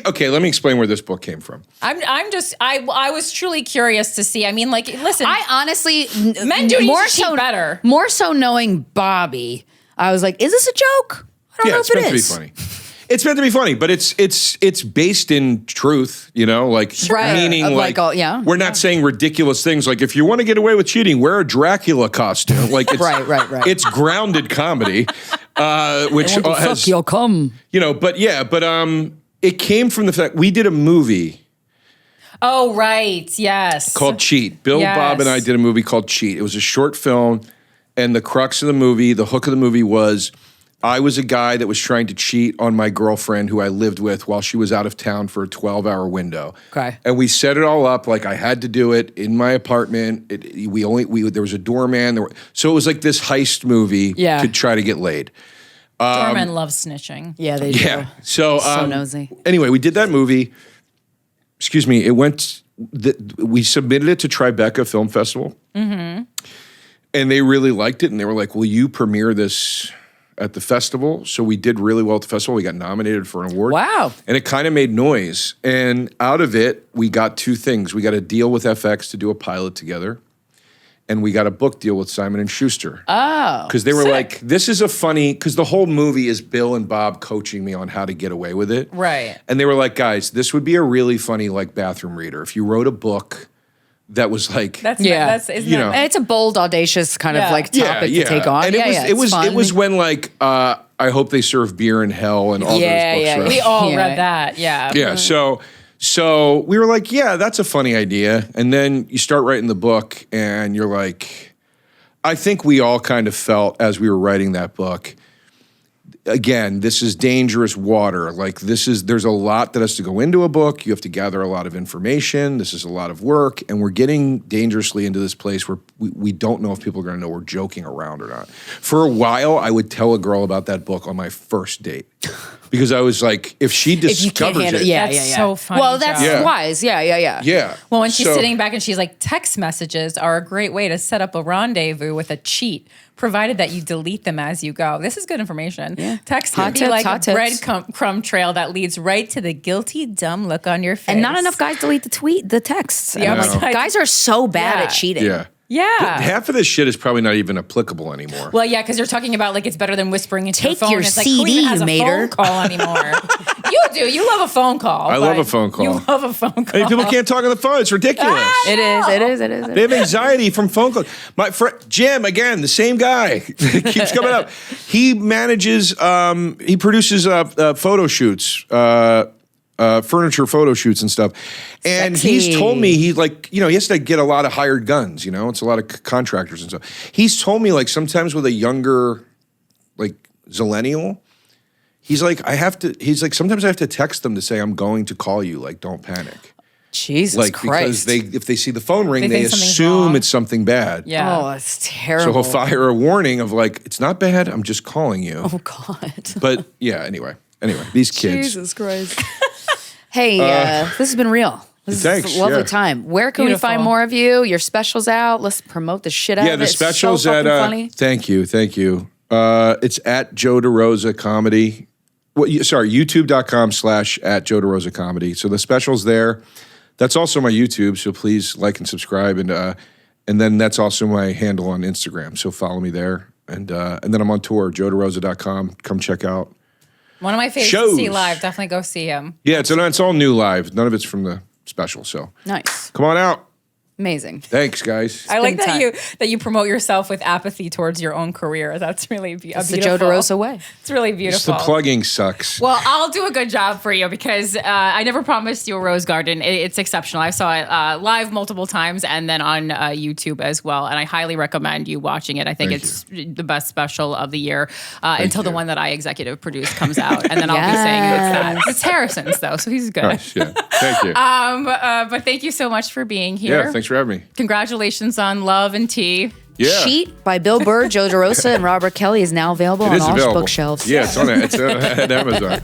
Okay, let me explain where this book came from. I was truly curious to see. I mean, like, listen, I honestly men do need to cheat better. More so knowing Bobby, I was like, is this a joke? I don't know It's if it meant is. to be funny. It's meant to be funny, but it's based in truth, you know, like Right. meaning Like, like we're not saying ridiculous things. Like, if you want to get away with cheating, wear a Dracula costume. Like, it's, Right. It's grounded comedy, which has Fuck, you'll come. you know. But it came from the fact we did a movie Oh, right. Yes. called Cheat. Bill, Yes. Bob, and I did a movie called Cheat. It was a short film, and the crux of the movie, the hook of the movie was I was a guy that was trying to cheat on my girlfriend who I lived with while she was out of town for a 12-hour window. Okay. And we set it all up like I had to do it in my apartment. There was a doorman. So it was like this heist movie to try to get laid. Doormen love snitching. Yeah, they do. Yeah. So nosy. Anyway, we did that movie. Excuse me. It went. We submitted it to Tribeca Film Festival, and they really liked it. And they were like, "Will you premiere this at the festival?" So we did really well at the festival. We got nominated for an award. Wow. And it kind of made noise. And out of it, we got two things. We got a deal with FX to do a pilot together. And we got a book deal with Simon & Schuster. Oh, because they were like, this is a funny, because the whole movie is Bill and Bob coaching me on how to get away with it. Right. And they were like, guys, this would be a really funny like bathroom reader. If you wrote a book that was like, And it's a bold, audacious kind of like topic to take on. And it was when like, I hope they serve beer in hell and all those books. Right? We all read that. Yeah. Yeah. So we were like, yeah, that's a funny idea. And then you start writing the book and you're like, I think we all kind of felt as we were writing that book, again, this is dangerous water. Like there's a lot that has to go into a book. You have to gather a lot of information. This is a lot of work. And we're getting dangerously into this place where we don't know if people are going to know we're joking around or not. For a while, I would tell a girl about that book on my first date. Because I was like, if she discovers it. That's so funny. Well, that's wise. Yeah. Yeah. Well, when she's sitting back and she's like, text messages are a great way to set up a rendezvous with a cheat, provided that you delete them as you go. This is good information. Yeah. Text can be like a breadcrumb trail that leads right to the guilty, dumb look on your face. And not enough guys delete the texts. Yeah, like, guys are so bad at cheating. Yeah. Yeah. Half of this shit is probably not even applicable anymore. Well, yeah, because you're talking about like it's better than whispering into your phone. Your it's CD, like, who even has a mater. phone call anymore? You do. You love a phone call. I love a phone call. You love a phone call. I mean, people can't talk on the phone. It's ridiculous. It is. They have anxiety from phone calls. My friend Jim, again, the same guy, keeps coming up. He manages. He produces photo shoots. Furniture photo shoots and stuff. And he's told me he has to get a lot of hired guns, it's a lot of contractors and stuff. He's told me like sometimes with a younger like zillennial, he's like sometimes I have to text them to say I'm going to call you, like don't panic. Jesus Christ. Because if they see the phone ring, they assume it's something bad. Yeah. Oh, that's terrible. So he'll fire a warning of like, it's not bad, I'm just calling you. Oh God. But yeah, anyway, these kids. Jesus Christ. Hey, this has been real. This is a lovely time. Where can we find more of you? Your special's out. Let's promote the shit out of it. Yeah, the special's so at. funny. Thank you. It's at Joe DeRosa Comedy. YouTube.com/@Joe DeRosa Comedy. So the special's there. That's also my YouTube. So please like and subscribe, and then that's also my handle on Instagram. So follow me there, and then I'm on tour. JoeDeRosa.com. Come check out. One of my favorites to see live. Definitely go see him. Yeah, it's all new live. None of it's from the special. So nice. Come on out. Amazing. Thanks, guys. I like that you promote yourself with apathy towards your own career. That's really beautiful. It's the Joe DeRosa way. It's really beautiful. Just the plugging sucks. Well, I'll do a good job for you because I never promised you a rose garden. It's exceptional. I saw it live multiple times and then on YouTube as well. And I highly recommend you watching it. I think it's the best special of the year until the one that I executive produced comes out. And then I'll be saying it's that. It's Harrison's though, so he's good. Gosh, yeah. Thank you. But thank you so much for being here. Yeah, thanks for having me. Congratulations on Love and Tea. Yeah. Cheat by Bill Burr, Joe DeRosa, and Robert Kelly is now available on all bookshelves. Yeah, it's on it. It's at Amazon.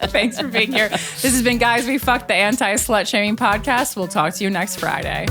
Thanks for being here. This has been Guys We Fucked, the anti-slut shaming podcast. We'll talk to you next Friday.